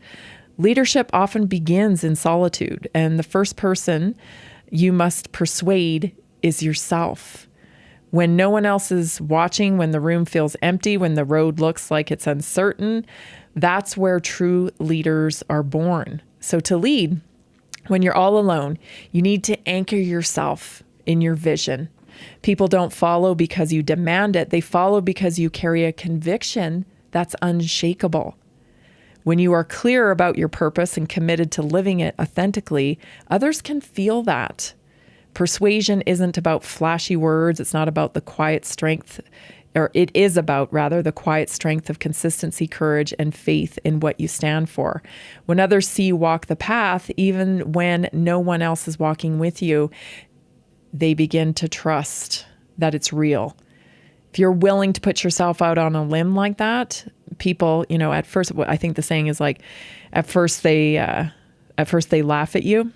Leadership often begins in solitude, and the first person you must persuade is yourself. When no one else is watching, when the room feels empty, when the road looks like it's uncertain, that's where true leaders are born. So to lead, when you're all alone, you need to anchor yourself in your vision. People don't follow because you demand it. They follow because you carry a conviction that's unshakable. When you are clear about your purpose and committed to living it authentically, others can feel that. Persuasion isn't about flashy words. It's not about the quiet strength, or it is about, rather, the quiet strength of consistency, courage, and faith in what you stand for. When others see you walk the path, even when no one else is walking with you, they begin to trust that it's real. If you're willing to put yourself out on a limb like that, people, at first, I think the saying is like, at first they laugh at you,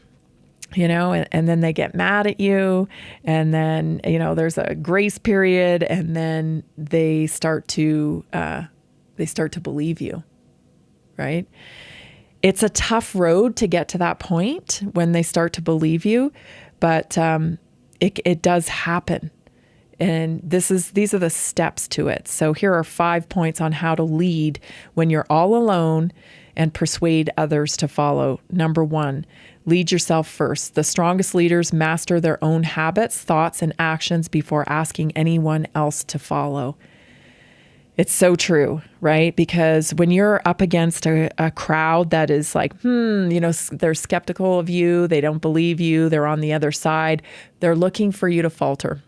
and then they get mad at you, and then, there's a grace period, and then they start to believe you, right? It's a tough road to get to that point when they start to believe you, but it does happen. And these are the steps to it. So here are 5 points on how to lead when you're all alone and persuade others to follow. Number 1, lead yourself first. The strongest leaders master their own habits, thoughts, and actions before asking anyone else to follow. It's so true, right? Because when you're up against a crowd that is like, they're skeptical of you, they don't believe you, they're on the other side, they're looking for you to falter.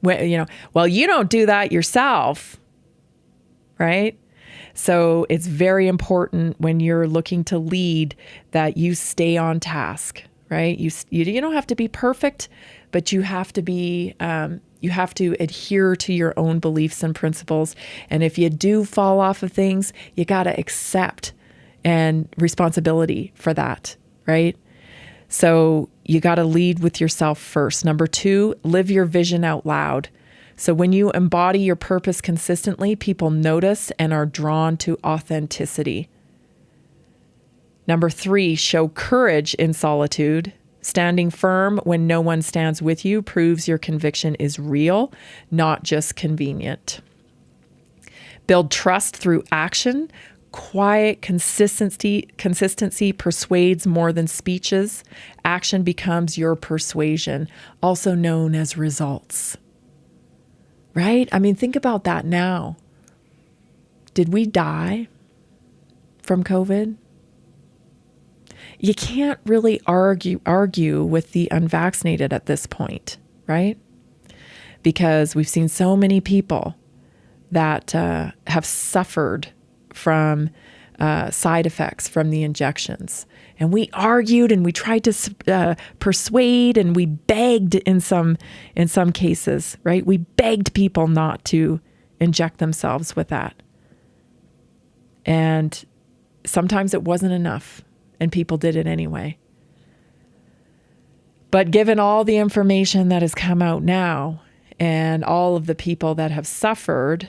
Well, you don't do that yourself, right? So it's very important when you're looking to lead that you stay on task, right? You don't have to be perfect, but you have to be, you have to adhere to your own beliefs and principles. And if you do fall off of things, you got to accept and responsibility for that, right? So you got to lead with yourself first. Number 2, live your vision out loud. So when you embody your purpose consistently, people notice and are drawn to authenticity. Number 3, show courage in solitude. Standing firm when no one stands with you proves your conviction is real, not just convenient. Build trust through action. Quiet consistency persuades more than speeches. Action becomes your persuasion, also known as results. Right? I mean, think about that now. Did we die from COVID? You can't really argue with the unvaccinated at this point, right? Because we've seen so many people that have suffered from side effects from the injections. And we argued and we tried to persuade and we begged in some cases, right? We begged people not to inject themselves with that. And sometimes it wasn't enough and people did it anyway. But given all the information that has come out now and all of the people that have suffered,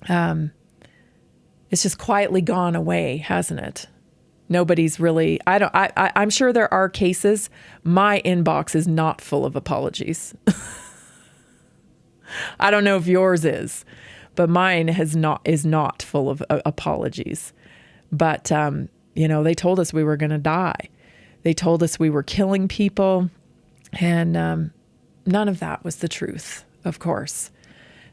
it's just quietly gone away, hasn't it? Nobody's really, I'm sure there are cases. My inbox is not full of apologies. I don't know if yours is, but mine is not full of apologies. But, they told us we were going to die. They told us we were killing people. And none of that was the truth, of course.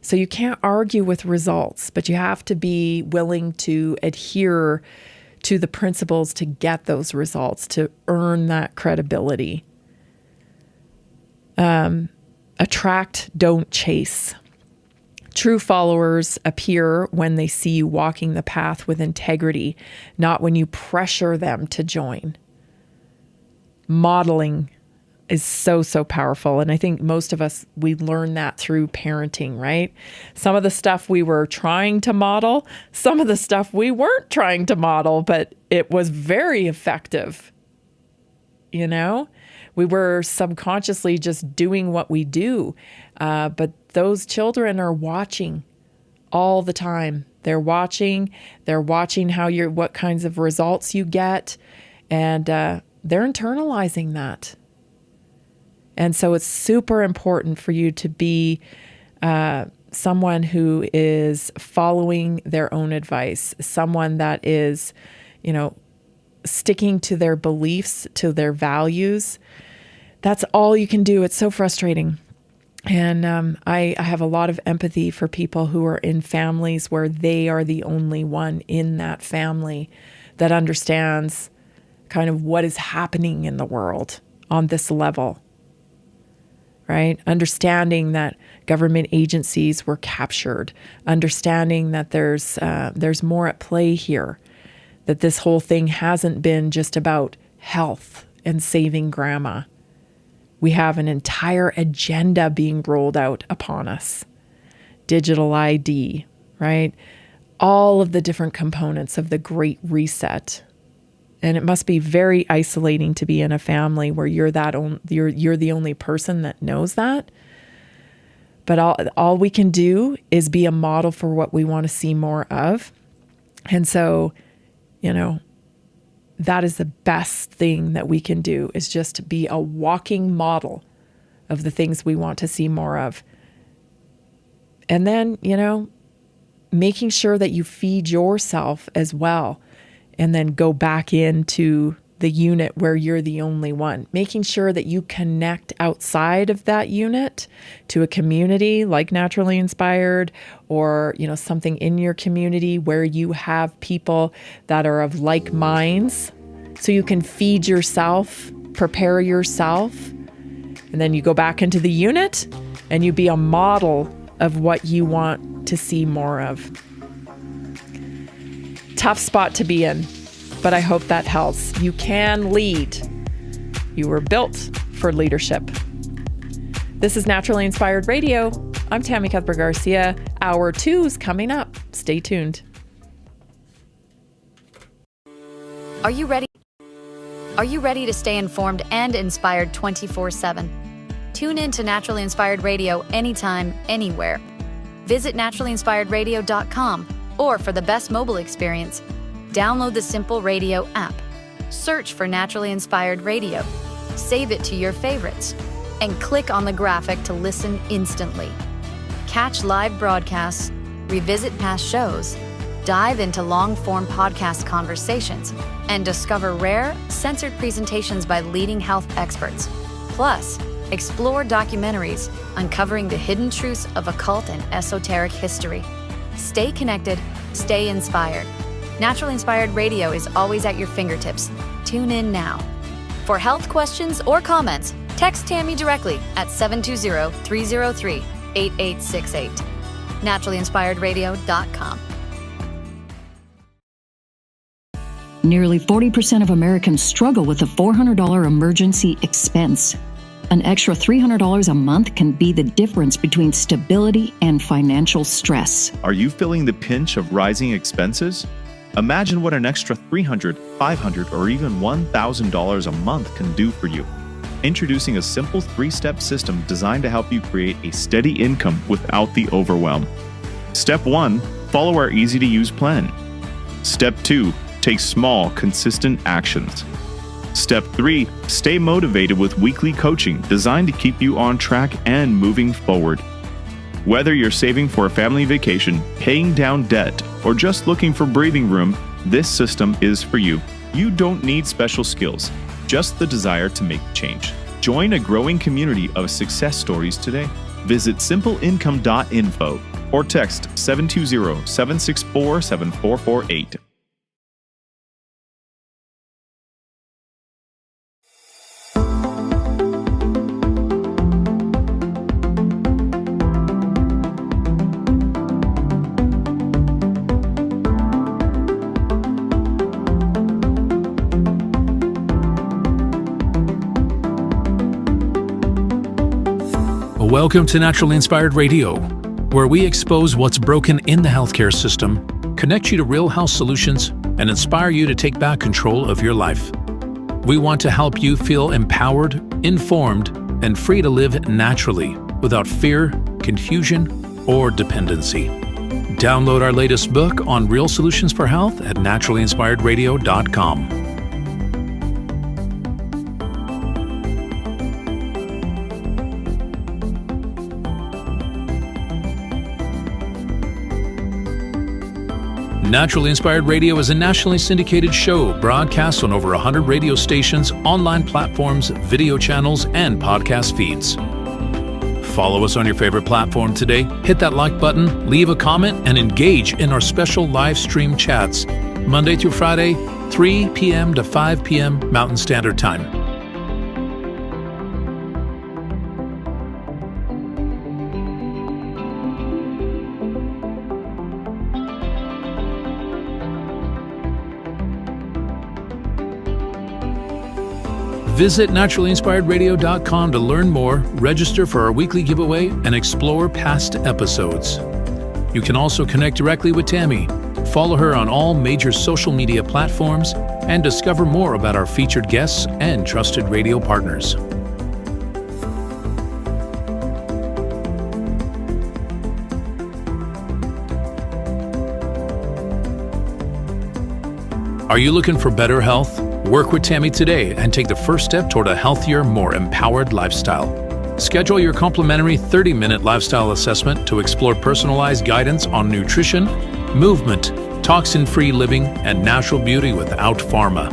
So you can't argue with results, but you have to be willing to adhere to the principals to get those results, to earn that credibility. Attract, don't chase. True followers appear when they see you walking the path with integrity, not when you pressure them to join. Modeling is so, so powerful. And I think most of us, we learn that through parenting, right? Some of the stuff we were trying to model, some of the stuff we weren't trying to model, but it was very effective. You know, we were subconsciously just doing what we do. But those children are watching all the time. They're watching what kinds of results you get, and they're internalizing that. And so it's super important for you to be someone who is following their own advice, someone that is, sticking to their beliefs, to their values. That's all you can do. It's so frustrating. And I have a lot of empathy for people who are in families where they are the only one in that family that understands kind of what is happening in the world on this level, right? Understanding that government agencies were captured, understanding that there's more at play here, that this whole thing hasn't been just about health and saving grandma. We have an entire agenda being rolled out upon us. Digital ID, right? All of the different components of the Great Reset. And it must be very isolating to be in a family where you're the only person that knows that. But all we can do is be a model for what we want to see more of. And so, that is the best thing that we can do, is just be a walking model of the things we want to see more of. And then, making sure that you feed yourself as well, and then go back into the unit where you're the only one. Making sure that you connect outside of that unit to a community like Naturally Inspired, or, something in your community where you have people that are of like minds, so you can feed yourself, prepare yourself, and then you go back into the unit and you be a model of what you want to see more of. Tough spot to be in, but I hope that helps. You can lead. You were built for leadership. This is Naturally Inspired Radio. I'm Tammy Cuthbert-Garcia. Hour 2's coming up. Stay tuned. Are you ready? Are you ready to stay informed and inspired 24/7? Tune in to Naturally Inspired Radio anytime, anywhere. Visit naturallyinspiredradio.com, or for the best mobile experience, download the Simple Radio app. Search for Naturally Inspired Radio. Save it to your favorites, and click on the graphic to listen instantly. Catch live broadcasts, revisit past shows, dive into long-form podcast conversations, and discover rare, censored presentations by leading health experts. Plus, explore documentaries uncovering the hidden truths of occult and esoteric history. Stay connected, stay inspired. Naturally Inspired Radio is always at your fingertips. Tune in now. For health questions or comments, text Tammy directly at 720-303-8868. naturallyinspiredradio.com. Nearly 40% of Americans struggle with a $400 emergency expense. An extra $300 a month can be the difference between stability and financial stress. Are you feeling the pinch of rising expenses? Imagine what an extra $300, $500, or even $1,000 a month can do for you. Introducing a simple 3-step system designed to help you create a steady income without the overwhelm. Step 1, follow our easy-to-use plan. Step 2, take small, consistent actions. Step 3, stay motivated with weekly coaching designed to keep you on track and moving forward. Whether you're saving for a family vacation, paying down debt, or just looking for breathing room, this system is for you. You don't need special skills, just the desire to make change. Join a growing community of success stories today. Visit simpleincome.info or text 720-764-7448. Welcome to Naturally Inspired Radio, where we expose what's broken in the healthcare system, connect you to real health solutions, and inspire you to take back control of your life. We want to help you feel empowered, informed, and free to live naturally without fear, confusion, or dependency. Download our latest book on real solutions for health at naturallyinspiredradio.com. Naturally Inspired Radio is a nationally syndicated show broadcast on over 100 radio stations, online platforms, video channels, and podcast feeds. Follow us on your favorite platform today, hit that like button, leave a comment, and engage in our special live stream chats, Monday through Friday, 3 p.m. to 5 p.m. Mountain Standard Time. Visit naturallyinspiredradio.com to learn more, register for our weekly giveaway, and explore past episodes. You can also connect directly with Tammy, follow her on all major social media platforms, and discover more about our featured guests and trusted radio partners. Are you looking for better health? Work with Tammy today and take the first step toward a healthier, more empowered lifestyle. Schedule your complimentary 30-minute lifestyle assessment to explore personalized guidance on nutrition, movement, toxin-free living, and natural beauty without pharma.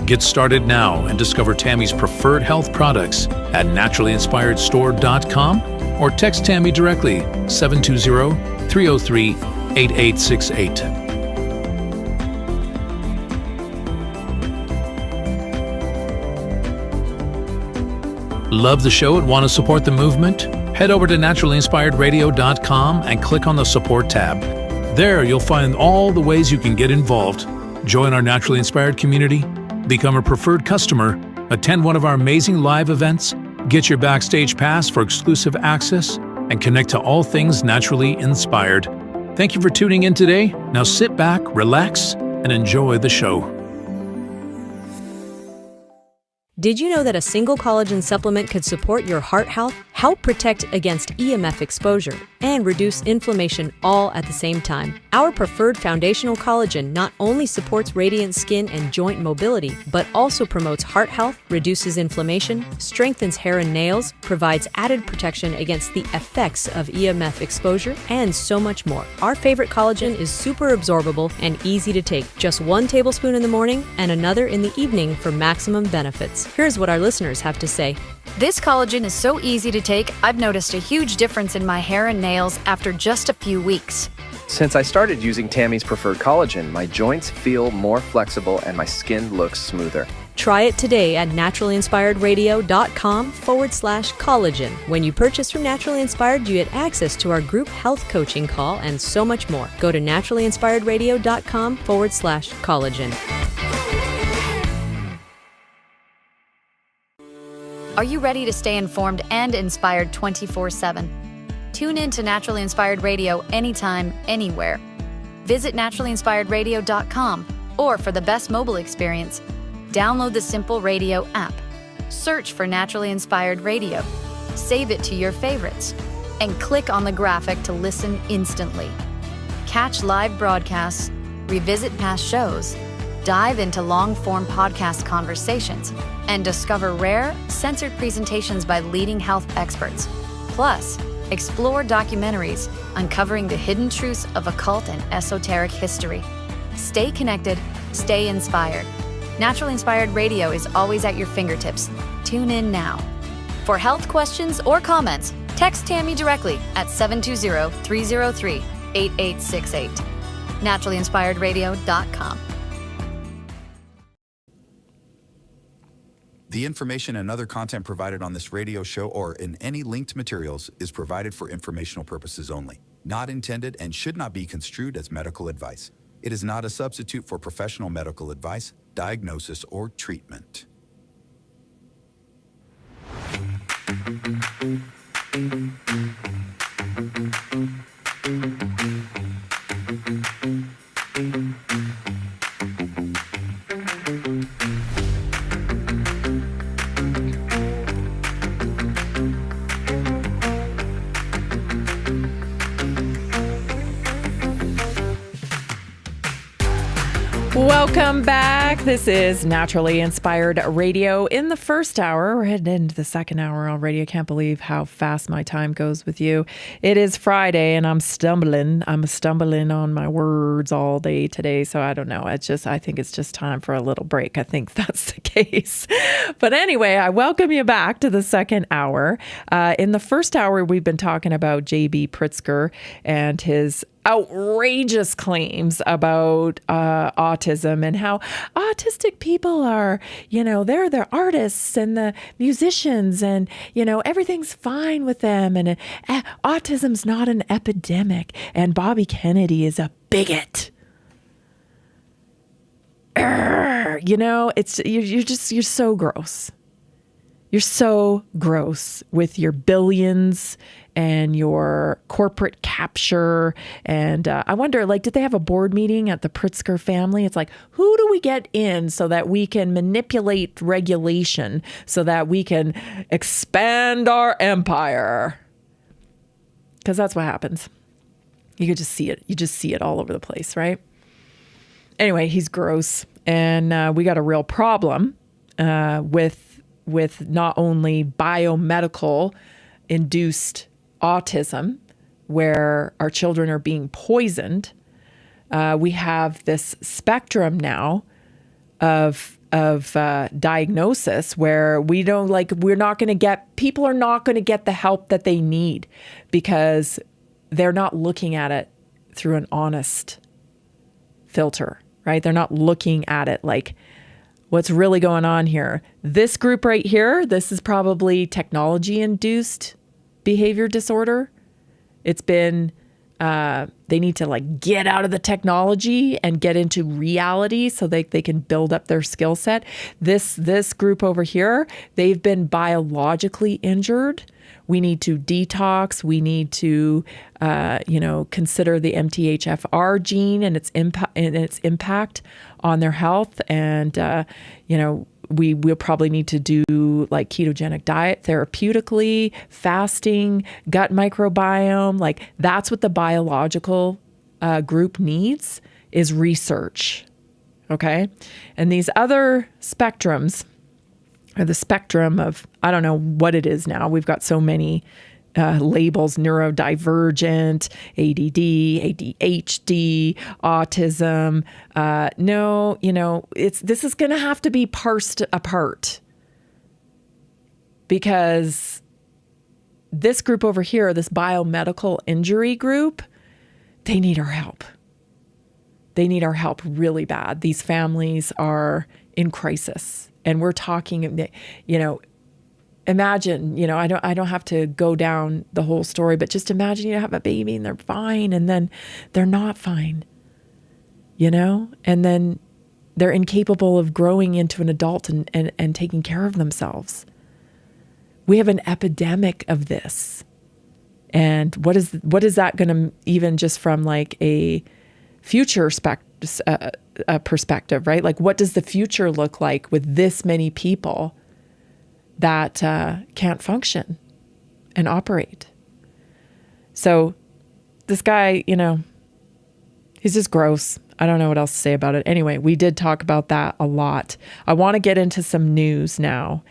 Get started now and discover Tammy's preferred health products at naturallyinspiredstore.com or text Tammy directly 720-303-8868. Love the show and want to support the movement? Head over to naturallyinspiredradio.com and click on the support tab. There you'll find all the ways you can get involved. Join our Naturally Inspired community, become a preferred customer, attend one of our amazing live events, get your backstage pass for exclusive access, and connect to all things naturally inspired. Thank you for tuning in today. Now sit back, relax, and enjoy the show. Did you know that a single collagen supplement could support your heart health, help protect against EMF exposure, and reduce inflammation all at the same time? Our preferred foundational collagen not only supports radiant skin and joint mobility, but also promotes heart health, reduces inflammation, strengthens hair and nails, provides added protection against the effects of EMF exposure, and so much more. Our favorite collagen is super absorbable and easy to take. Just 1 tablespoon in the morning and another in the evening for maximum benefits. Here's what our listeners have to say. This collagen is so easy to take, I've noticed a huge difference in my hair and nails after just a few weeks. Since I started using Tammy's preferred collagen, my joints feel more flexible and my skin looks smoother. Try it today at naturallyinspiredradio.com/collagen. When you purchase from Naturally Inspired, you get access to our group health coaching call and so much more. Go to naturallyinspiredradio.com/collagen. Are you ready to stay informed and inspired 24/7? Tune in to Naturally Inspired Radio anytime, anywhere. Visit naturallyinspiredradio.com, or for the best mobile experience, download the Simple Radio app. Search for Naturally Inspired Radio, save it to your favorites, and click on the graphic to listen instantly. Catch live broadcasts, revisit past shows, dive into long-form podcast conversations, and discover rare, censored presentations by leading health experts. Plus, explore documentaries uncovering the hidden truths of occult and esoteric history. Stay connected, stay inspired. Naturally Inspired Radio is always at your fingertips. Tune in now. For health questions or comments, text Tammy directly at 720-303-8868. naturallyinspiredradio.com. The information and other content provided on this radio show or in any linked materials is provided for informational purposes only, not intended and should not be construed as medical advice. It is not a substitute for professional medical advice, diagnosis, or treatment. Welcome back. This is Naturally Inspired Radio. In the first hour, we're heading into the second hour already. I can't believe how fast my time goes with you. It is Friday and I'm stumbling on my words all day today. So I don't know. I think it's just time for a little break. I think that's the case. But anyway, I welcome you back to the second hour. In the first hour, we've been talking about J.B. Pritzker and his outrageous claims about autism and how autistic people are, they're the artists and the musicians and, everything's fine with them. And autism's not an epidemic. And Bobby Kennedy is a bigot. You're so gross. You're so gross with your billions and your corporate capture. And I wonder, did they have a board meeting at the Pritzker family? It's like, who do we get in so that we can manipulate regulation so that we can expand our empire? Because that's what happens. You could just see it. You just see it all over the place, right? Anyway, he's gross. And we got a real problem with not only biomedical induced autism, where our children are being poisoned. We have this spectrum now of diagnosis where people are not going to get the help that they need because they're not looking at it through an honest filter, right? They're not looking at it like, what's really going on here? This group right here, this is probably technology-induced behavior disorder. It's been, they need to get out of the technology and get into reality so they can build up their skill set. This group over here, they've been biologically injured. We need to detox. We need to, consider the MTHFR gene and its impact on their health. And, we'll probably need to do ketogenic diet therapeutically, fasting, gut microbiome. That's what the biological group needs is research. Okay. And these other spectrums, or the spectrum of, I don't know what it is now. We've got so many labels: neurodivergent, ADD, ADHD, autism. This is going to have to be parsed apart because this group over here, this biomedical injury group, they need our help. They need our help really bad. These families are in crisis. And we're talking, imagine, I don't have to go down the whole story, but just imagine you have a baby and they're fine and then they're not fine, and then they're incapable of growing into an adult and taking care of themselves. We have an epidemic of this. And what is that going to, even just from a future perspective, right? What does the future look like with this many people that can't function and operate? So this guy, he's just gross. I don't know what else to say about it. Anyway, we did talk about that a lot. I want to get into some news now.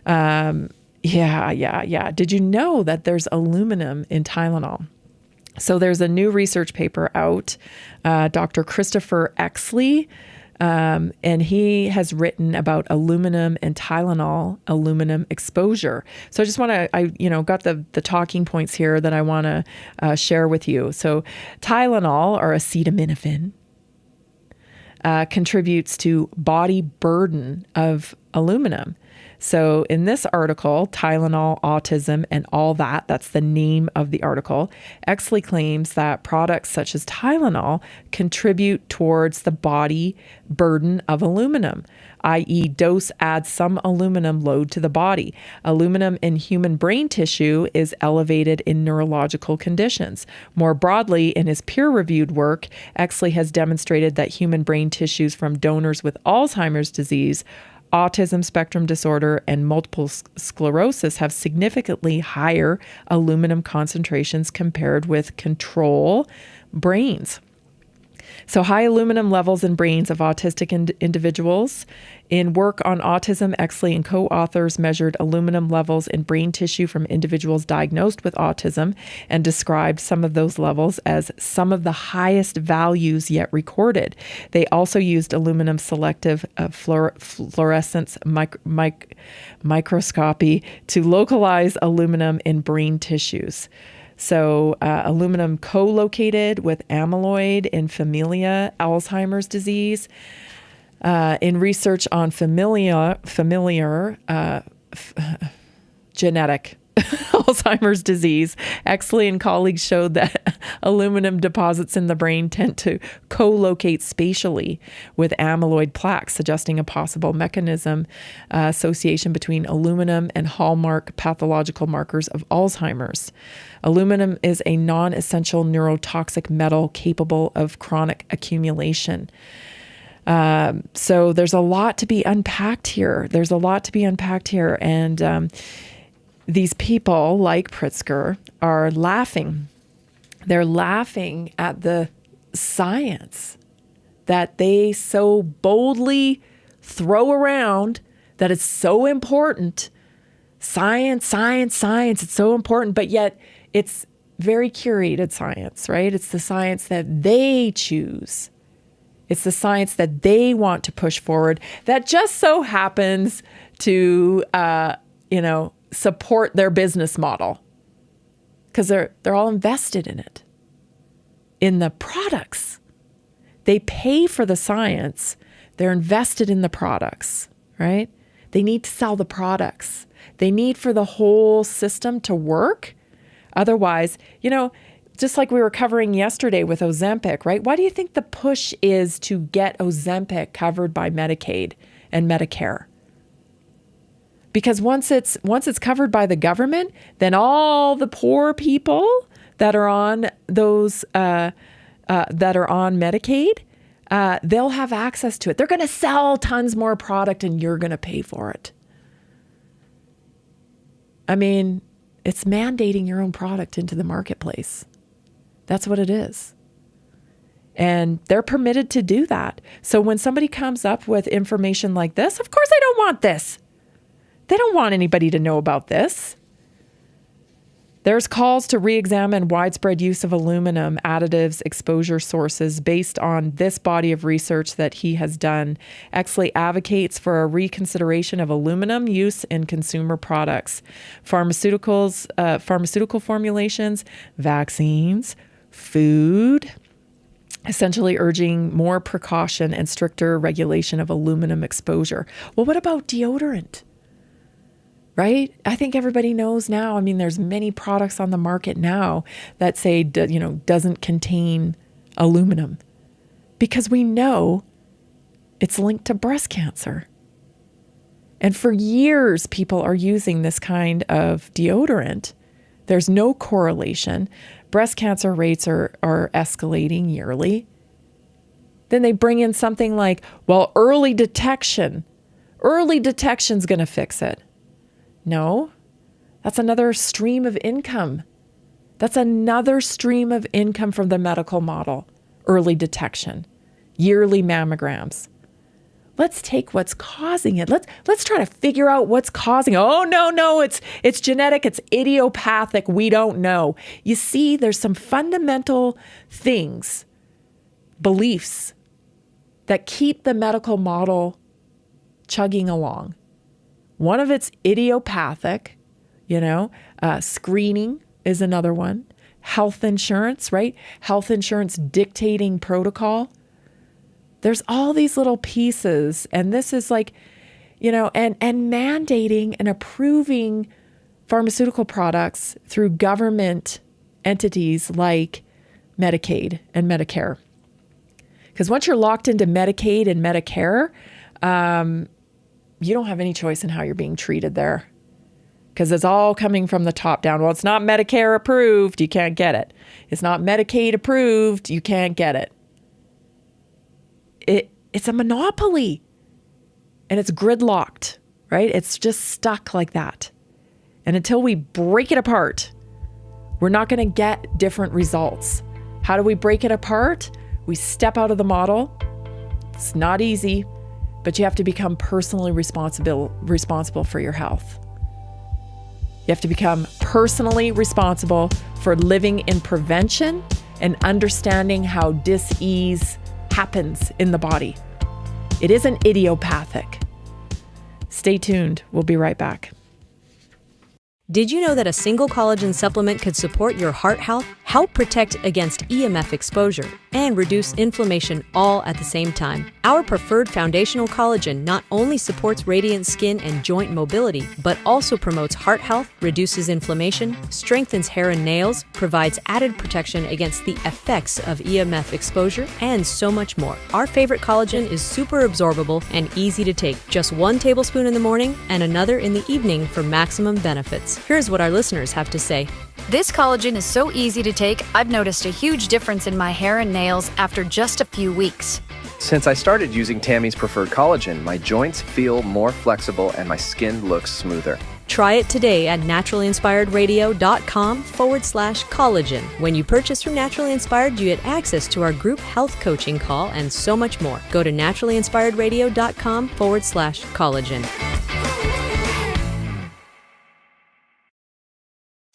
Yeah. Did you know that there's aluminum in Tylenol? So there's a new research paper out, Dr. Christopher Exley, and he has written about aluminum and Tylenol aluminum exposure. So I just want to, got the talking points here that I want to share with you. So Tylenol, or acetaminophen, contributes to body burden of aluminum. So in this article, Tylenol, Autism, and All that's the name of the article, Exley claims that products such as Tylenol contribute towards the body burden of aluminum, i.e. dose adds some aluminum load to the body. Aluminum in human brain tissue is elevated in neurological conditions. More broadly, in his peer-reviewed work, Exley has demonstrated that human brain tissues from donors with Alzheimer's disease, autism spectrum disorder, and multiple sclerosis have significantly higher aluminum concentrations compared with control brains. So high aluminum levels in brains of autistic individuals. In work on autism, Exley and co-authors measured aluminum levels in brain tissue from individuals diagnosed with autism and described some of those levels as some of the highest values yet recorded. They also used aluminum selective fluorescence microscopy to localize aluminum in brain tissues. So aluminum co-located with amyloid in familial Alzheimer's disease. In research on familiar genetic Alzheimer's disease, Exley and colleagues showed that aluminum deposits in the brain tend to co-locate spatially with amyloid plaques, suggesting a possible mechanism association between aluminum and hallmark pathological markers of Alzheimer's. Aluminum is a non-essential neurotoxic metal capable of chronic accumulation. So there's a lot to be unpacked here. And these people like Pritzker are laughing. They're laughing at the science that they so boldly throw around, that it's so important. Science. It's so important, but yet it's very curated science, right? It's the science that they choose. It's the science that they want to push forward that just so happens to, support their business model, because they're all invested in it, in the products. They pay for the science. They're invested in the products, right? They need to sell the products. They need for the whole system to work. Otherwise, just like we were covering yesterday with Ozempic, right? Why do you think the push is to get Ozempic covered by Medicaid and Medicare? Because once it's covered by the government, then all the poor people that are on those that are on Medicaid, they'll have access to it. They're going to sell tons more product, and you're going to pay for it. I mean, it's mandating your own product into the marketplace. That's what it is. And they're permitted to do that. So when somebody comes up with information like this, of course they don't want this. They don't want anybody to know about this. There's calls to re-examine widespread use of aluminum additives exposure sources based on this body of research that he has done. Exley advocates for a reconsideration of aluminum use in consumer products, pharmaceutical formulations, vaccines, food, essentially urging more precaution and stricter regulation of aluminum exposure. Well, what about deodorant? Right? I think everybody knows now. I mean, there's many products on the market now that say, doesn't contain aluminum, because we know it's linked to breast cancer. And for years, people are using this kind of deodorant. There's no correlation. Breast cancer rates are escalating yearly. Then they bring in something like, well, early detection's going to fix it. No, that's another stream of income. That's another stream of income from the medical model. Early detection, yearly mammograms. Let's take what's causing it. Let's try to figure out what's causing it. Oh, no, it's genetic, it's idiopathic, we don't know. You see, there's some fundamental things, beliefs, that keep the medical model chugging along. One of it's idiopathic, screening is another one. Health insurance, right? Health insurance dictating protocol. There's all these little pieces, and this is like, and mandating and approving pharmaceutical products through government entities like Medicaid and Medicare. Because once you're locked into Medicaid and Medicare, you don't have any choice in how you're being treated there, because it's all coming from the top down. Well, it's not Medicare approved, you can't get it. It's not Medicaid approved, you can't get it. It's a monopoly, and it's gridlocked, right? It's just stuck like that. And until we break it apart, we're not going to get different results. How do we break it apart? We step out of the model. It's not easy, but you have to become personally responsible for your health. You have to become personally responsible for living in prevention and understanding how dis-ease happens in the body. It isn't idiopathic. Stay tuned. We'll be right back. Did you know that a single collagen supplement could support your heart health, help protect against EMF exposure, and reduce inflammation all at the same time? Our preferred foundational collagen not only supports radiant skin and joint mobility, but also promotes heart health, reduces inflammation, strengthens hair and nails, provides added protection against the effects of EMF exposure, and so much more. Our favorite collagen is super absorbable and easy to take. Just 1 tablespoon in the morning and another in the evening for maximum benefits. Here's what our listeners have to say. This collagen is so easy to take, I've noticed a huge difference in my hair and nails after just a few weeks. Since I started using Tammy's preferred collagen, my joints feel more flexible and my skin looks smoother. Try it today at naturalinspiredradio.com/collagen. When you purchase from Naturally Inspired, you get access to our group health coaching call and so much more. Go to naturalinspiredradio.com/collagen.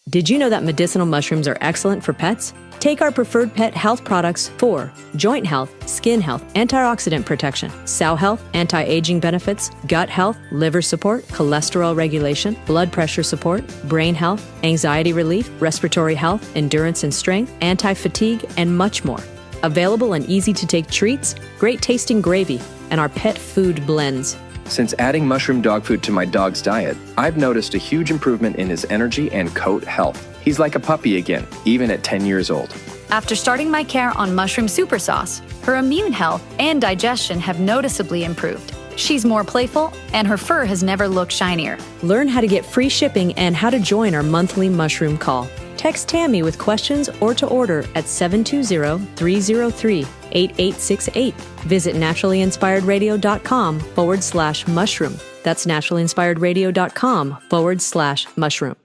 Did you know that medicinal mushrooms are excellent for pets? Take our preferred pet health products for joint health, skin health, antioxidant protection, cell health, anti-aging benefits, gut health, liver support, cholesterol regulation, blood pressure support, brain health, anxiety relief, respiratory health, endurance and strength, anti-fatigue, and much more. Available in easy-to-take treats, great tasting gravy, and our pet food blends. Since adding mushroom dog food to my dog's diet, I've noticed a huge improvement in his energy and coat health. He's like a puppy again, even at 10 years old. After starting my care on mushroom super sauce, her immune health and digestion have noticeably improved. She's more playful, and her fur has never looked shinier. Learn how to get free shipping and how to join our monthly mushroom call. Text Tammy with questions or to order at 720-303-8868. Visit naturalinspiredradio.com/mushroom. That's naturalinspiredradio.com/mushroom.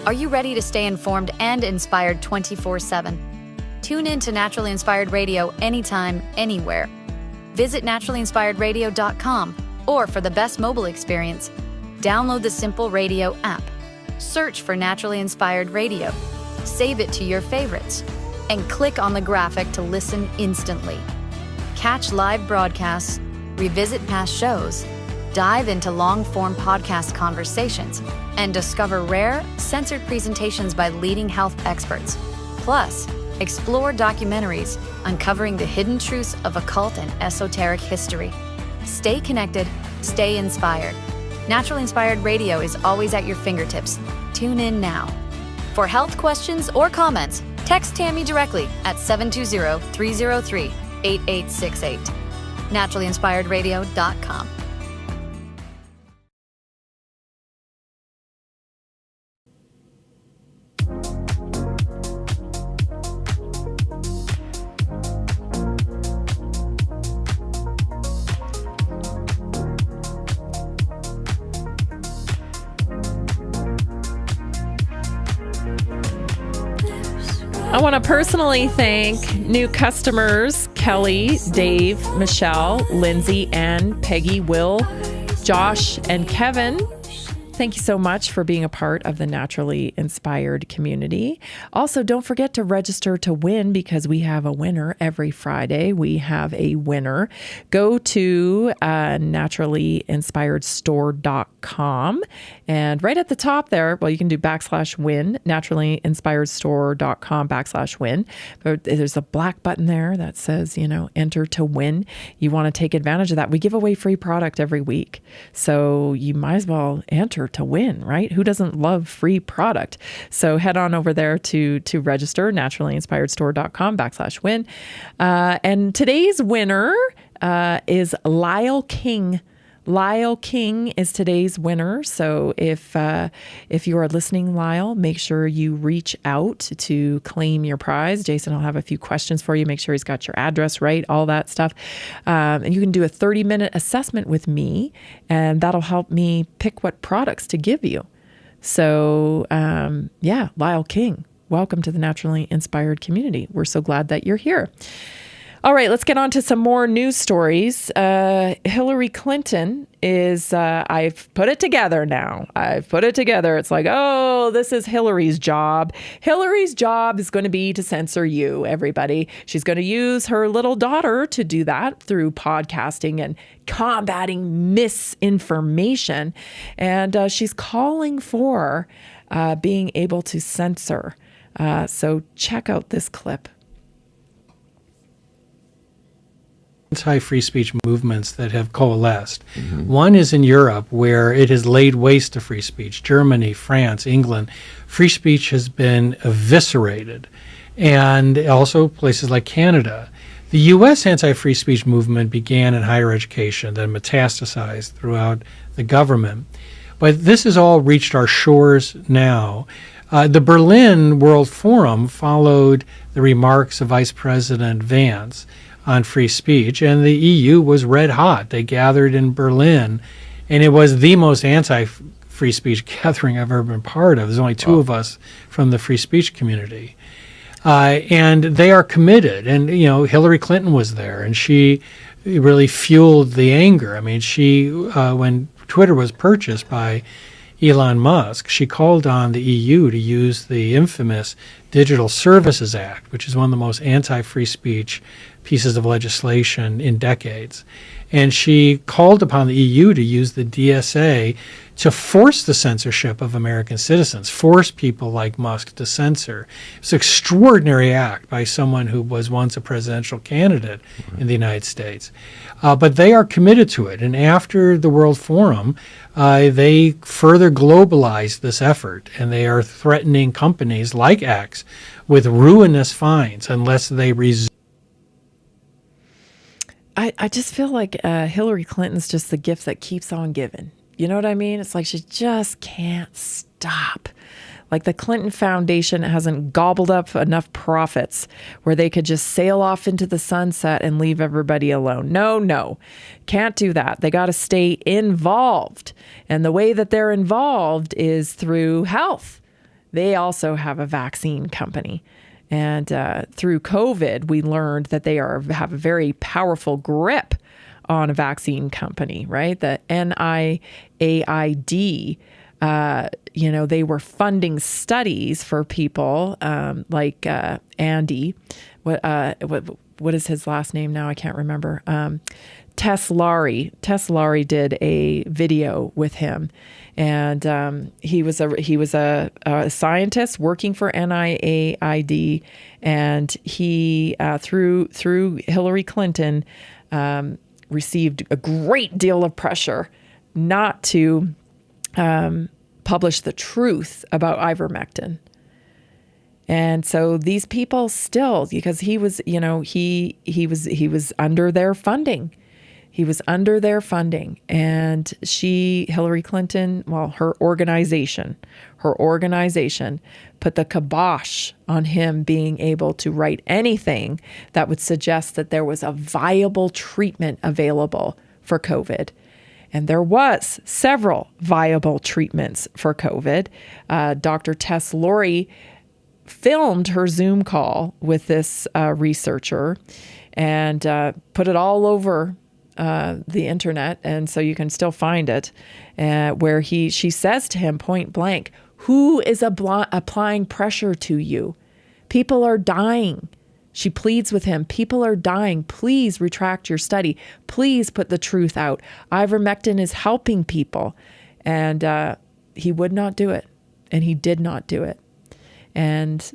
Are you ready to stay informed and inspired 24/7? Tune in to Naturally Inspired Radio anytime, anywhere. Visit naturalinspiredradio.com, or for the best mobile experience, download the Simple Radio app. Search for Naturally Inspired Radio, save it to your favorites, and click on the graphic to listen instantly. Catch live broadcasts, revisit past shows, dive into long-form podcast conversations, and discover rare, censored presentations by leading health experts. Plus, explore documentaries uncovering the hidden truths of occult and esoteric history. Stay connected, stay inspired. Naturally Inspired Radio is always at your fingertips. Tune in now. For health questions or comments, text Tammy directly at 720-303-8868. naturalinspiredradio.com. I want to personally thank new customers, Kelly, Dave, Michelle, Lindsay, Ann, Peggy, Will, Josh, and Kevin. Thank you so much for being a part of the Naturally Inspired community. Also, don't forget to register to win, because we have a winner every Friday. We have a winner. Go to naturallyinspiredstore.com, and right at the top there, well, you can do /win, naturallyinspiredstore.com /win. But there's a black button there that says, enter to win. You want to take advantage of that. We give away free product every week, so you might as well enter to win, right? Who doesn't love free product? So head on over there to register, naturallyinspiredstore.com /win. And today's winner is Lyle King. Lyle King is today's winner. So if you are listening, Lyle, make sure you reach out to claim your prize. Jason will have a few questions for you. Make sure he's got your address right, all that stuff. And you can do a 30-minute assessment with me, and that'll help me pick what products to give you. So Lyle King, welcome to the Naturally Inspired community. We're so glad that you're here. All right, let's get on to some more news stories. Hillary Clinton is, I've put it together now. It's like, oh, this is Hillary's job. Hillary's job is going to be to censor you, everybody. She's going to use her little daughter to do that through podcasting and combating misinformation. And she's calling for being able to censor. So check out this clip. Anti-free speech movements that have coalesced. One is in Europe, where it has laid waste to free speech. Germany, France, England. Free speech has been eviscerated. And also places like Canada. The U.S. anti-free speech movement began in higher education, then metastasized throughout the government. But this has all reached our shores now. The Berlin World Forum followed the remarks of Vice President Vance on free speech, and the EU was red hot. They gathered in Berlin, and it was the most anti-free speech gathering I've ever been part of. There's only two of us from the free speech community. And they are committed. And, Hillary Clinton was there, and she really fueled the anger. I mean, when Twitter was purchased by Elon Musk, she called on the EU to use the infamous Digital Services Act, which is one of the most anti-free speech pieces of legislation in decades. And she called upon the EU to use the DSA to force the censorship of American citizens, force people like Musk to censor. It's an extraordinary act by someone who was once a presidential candidate in the United States. But they are committed to it. And after the World Forum, they further globalized this effort, and they are threatening companies like X with ruinous fines unless they resume. I just feel like Hillary Clinton's just the gift that keeps on giving. You know what I mean? It's like she just can't stop. Like the Clinton Foundation hasn't gobbled up enough profits where they could just sail off into the sunset and leave everybody alone. No, can't do that. They got to stay involved. And the way that they're involved is through health. They also have a vaccine company. And through COVID, we learned that they have a very powerful grip on a vaccine company, right? The NIAID, they were funding studies for people like Andy. What is his last name now? I can't remember. Teslari did a video with him, and he was a scientist working for NIAID, and he through Hillary Clinton received a great deal of pressure not to publish the truth about ivermectin. And so these people still, because he was under their funding. He was under their funding. And Hillary Clinton, her organization put the kibosh on him being able to write anything that would suggest that there was a viable treatment available for COVID. And there was several viable treatments for COVID. Dr. Teslari filmed her Zoom call with this researcher and put it all over the internet, and so you can still find it, where she says to him point blank, "Who is applying pressure to you? People are dying." She pleads with him, "People are dying. Please retract your study. Please put the truth out. Ivermectin is helping people." And he would not do it, and he did not do it. And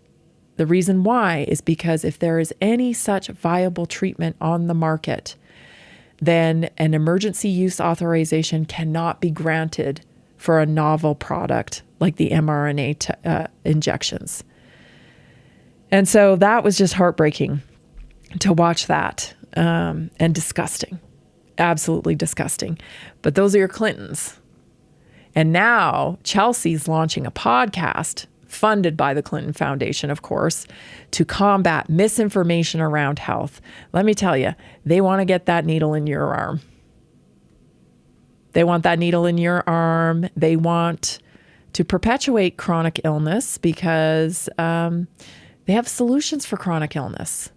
the reason why is because if there is any such viable treatment on the market, then an emergency use authorization cannot be granted for a novel product like the mRNA injections. And so that was just heartbreaking to watch that, and disgusting, absolutely disgusting. But those are your Clintons. And now Chelsea's launching a podcast funded by the Clinton Foundation, of course, to combat misinformation around health. Let me tell you, they want to get that needle in your arm. They want that needle in your arm. They want to perpetuate chronic illness because they have solutions for chronic illness.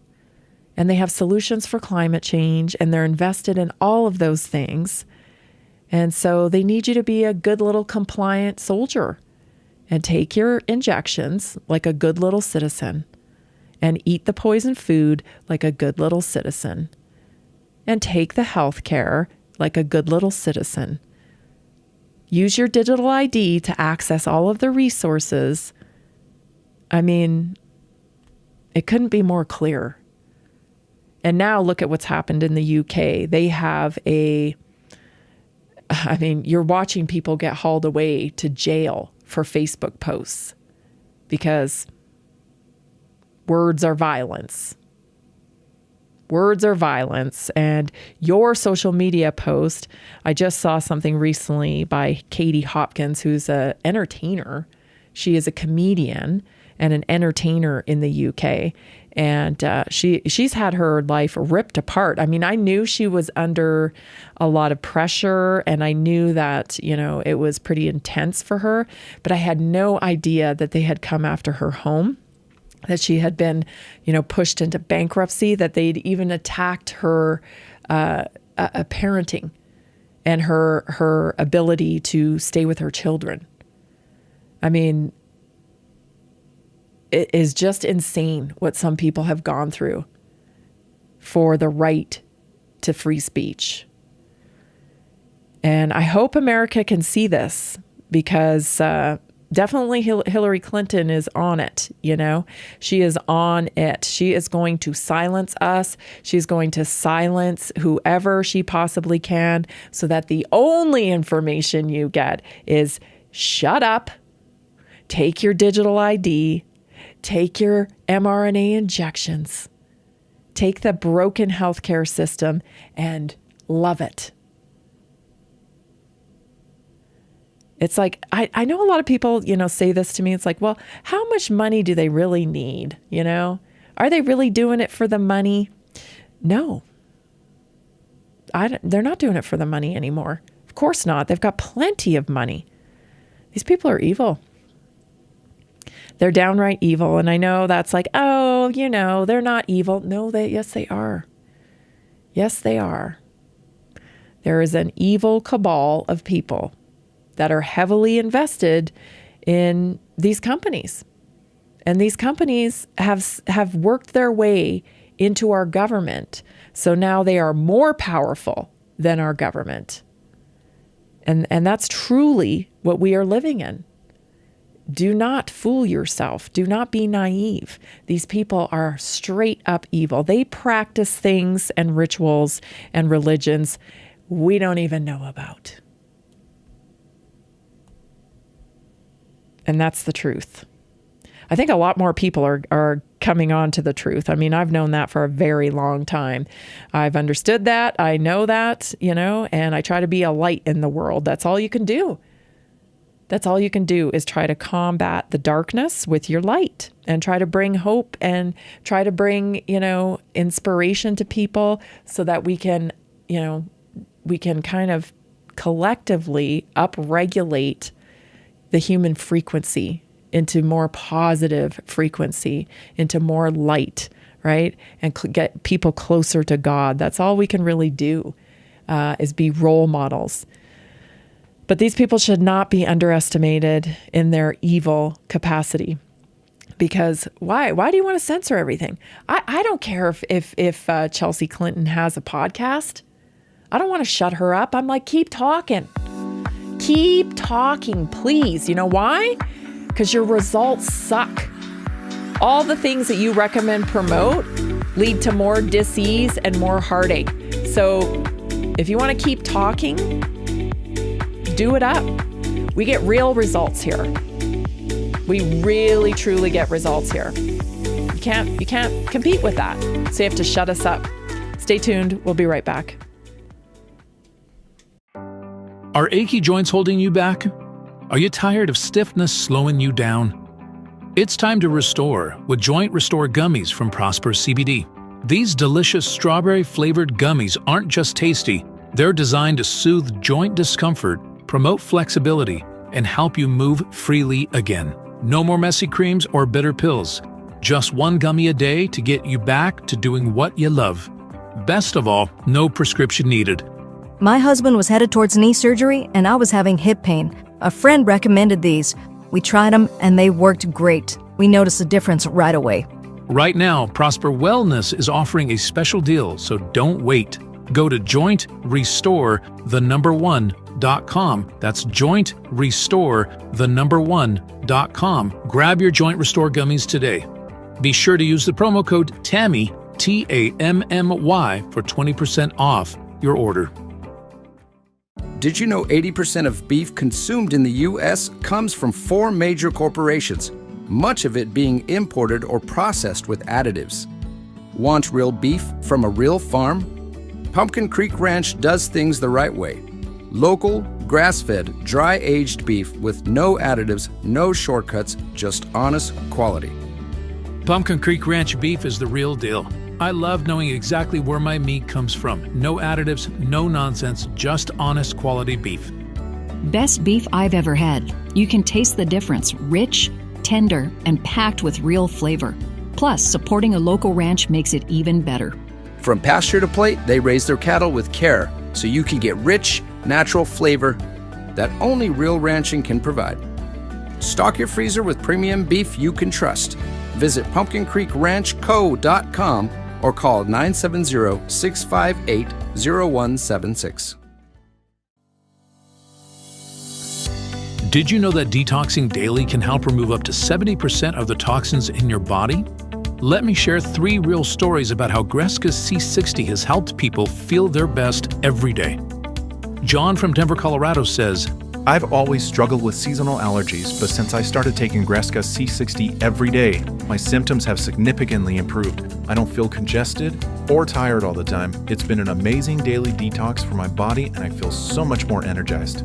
and they have solutions for climate change, and they're invested in all of those things. And so they need you to be a good little compliant soldier and take your injections like a good little citizen and eat the poison food like a good little citizen and take the health care like a good little citizen. Use your digital ID to access all of the resources. I mean, it couldn't be more clear. And now look at what's happened in the UK. They have you're watching people get hauled away to jail for Facebook posts because words are violence. Words are violence. And your social media post, I just saw something recently by Katie Hopkins, who's an entertainer. She is a comedian and an entertainer in the UK. And she's had her life ripped apart. I mean, I knew she was under a lot of pressure, and I knew that, it was pretty intense for her, but I had no idea that they had come after her home, that she had been, pushed into bankruptcy, that they'd even attacked her parenting and her ability to stay with her children. I mean, it is just insane what some people have gone through for the right to free speech. And I hope America can see this because definitely Hillary Clinton is on it, She is on it. She is going to silence us. She's going to silence whoever she possibly can so that the only information you get is shut up, take your digital ID, take your mRNA injections, take the broken healthcare system and love it. It's like, I know a lot of people, say this to me. It's like, well, how much money do they really need? Are they really doing it for the money? No. They're not doing it for the money anymore. Of course not. They've got plenty of money. These people are evil. They're downright evil. And I know that's like, oh, they're not evil. No, yes, they are. Yes, they are. There is an evil cabal of people that are heavily invested in these companies. And these companies have worked their way into our government. So now they are more powerful than our government. And that's truly what we are living in. Do not fool yourself. Do not be naive. These people are straight up evil. They practice things and rituals and religions we don't even know about. And that's the truth. I think a lot more people are coming on to the truth. I mean, I've known that for a very long time. I've understood that. I know that, and I try to be a light in the world. That's all you can do. That's all you can do is try to combat the darkness with your light and try to bring hope and try to bring, inspiration to people so that we can kind of collectively upregulate the human frequency into more positive frequency, into more light, right? And get people closer to God. That's all we can really do is be role models. But these people should not be underestimated in their evil capacity. Because why? Why do you want to censor everything? I don't care if Chelsea Clinton has a podcast. I don't want to shut her up. I'm like, keep talking. Keep talking, please. You know why? Because your results suck. All the things that you recommend promote lead to more disease and more heartache. So if you want to keep talking, do it up. We get real results here. We really, truly get results here. You can't compete with that. So you have to shut us up. Stay tuned. We'll be right back. Are achy joints holding you back? Are you tired of stiffness slowing you down? It's time to restore with Joint Restore Gummies from Prosper CBD. These delicious strawberry-flavored gummies aren't just tasty. They're designed to soothe joint discomfort, promote flexibility, and help you move freely again. No more messy creams or bitter pills. Just one gummy a day to get you back to doing what you love. Best of all, no prescription needed. My husband was headed towards knee surgery, and I was having hip pain. A friend recommended these. We tried them, and they worked great. We noticed a difference right away. Right now, Prosper Wellness is offering a special deal, so don't wait. Go to jointrestore1.com. That's jointrestore1.com. Grab your Joint Restore gummies today. Be sure to use the promo code TAMMY, TAMMY, for 20% off your order. Did you know 80% of beef consumed in the U.S. comes from 4 major corporations, much of it being imported or processed with additives? Want real beef from a real farm? Pumpkin Creek Ranch does things the right way. Local, grass-fed, dry-aged beef with no additives, no shortcuts, just honest quality. Pumpkin Creek Ranch beef is the real deal. I love knowing exactly where my meat comes from. No additives, no nonsense, just honest quality beef. Best beef I've ever had. You can taste the difference. Rich, tender, and packed with real flavor. Plus, supporting a local ranch makes it even better. From pasture to plate, they raise their cattle with care, so you can get rich, natural flavor that only real ranching can provide. Stock your freezer with premium beef you can trust. Visit pumpkincreekranchco.com or call 970-658-0176. Did you know that detoxing daily can help remove up to 70% of the toxins in your body? Let me share 3 real stories about how Greska's C60 has helped people feel their best every day. John from Denver, Colorado says, I've always struggled with seasonal allergies, but since I started taking Greska C60 every day, my symptoms have significantly improved. I don't feel congested or tired all the time. It's been an amazing daily detox for my body, and I feel so much more energized.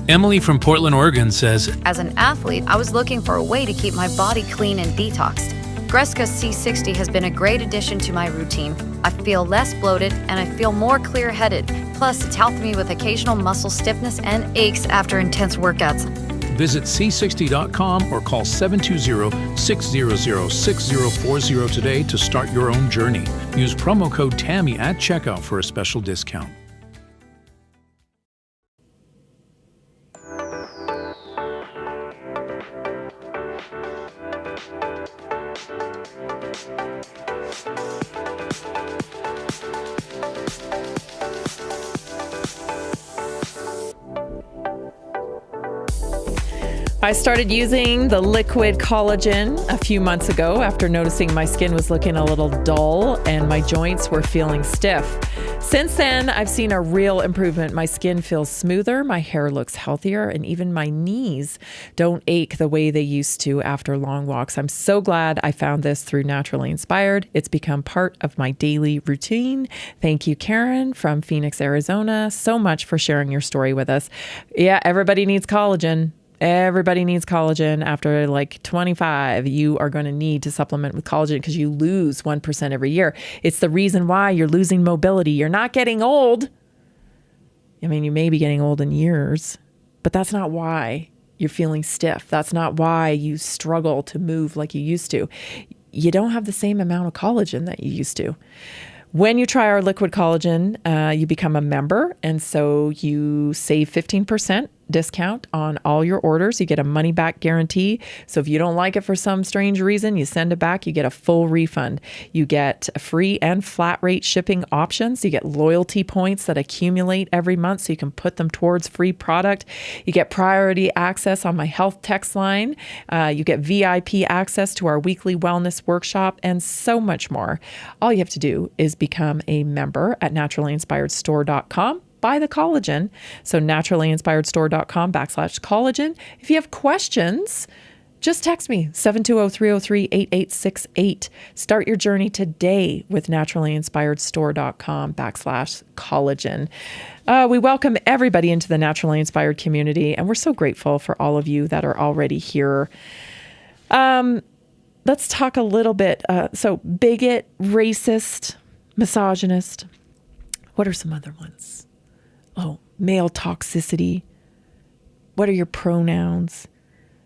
Emily from Portland, Oregon says, As an athlete, I was looking for a way to keep my body clean and detoxed. Greska C60 has been a great addition to my routine. I feel less bloated and I feel more clear-headed. Plus, it's helped me with occasional muscle stiffness and aches after intense workouts. Visit c60.com or call 720-600-6040 today to start your own journey. Use promo code TAMMY at checkout for a special discount. I started using the liquid collagen a few months ago after noticing my skin was looking a little dull and my joints were feeling stiff. Since then, I've seen a real improvement. My skin feels smoother, my hair looks healthier, and even my knees don't ache the way they used to after long walks. I'm so glad I found this through Naturally Inspired. It's become part of my daily routine. Thank you, Karen from Phoenix, Arizona, so much for sharing your story with us. Yeah, everybody needs collagen. Everybody needs collagen. After like 25, you are going to need to supplement with collagen because you lose 1% every year. It's the reason why you're losing mobility. You're not getting old. I mean, you may be getting old in years, but that's not why you're feeling stiff. That's not why you struggle to move like you used to. You don't have the same amount of collagen that you used to. When you try our liquid collagen, you become a member, and so you save 15% discount on all your orders. You get a money back guarantee. So if you don't like it for some strange reason, you send it back, you get a full refund. You get free and flat rate shipping options. You get loyalty points that accumulate every month so you can put them towards free product. You get priority access on my health text line. You get VIP access to our weekly wellness workshop and so much more. All you have to do is become a member at naturallyinspiredstore.com. Buy the collagen. So naturallyinspiredstore.com/collagen. If you have questions, just text me, 720-303-8868. Start your journey today with naturallyinspiredstore.com/collagen. We welcome everybody into the Naturally Inspired community, and we're so grateful for all of you that are already here. Let's talk a little bit. So bigot, racist, misogynist. What are some other ones? Oh, male toxicity. What are your pronouns?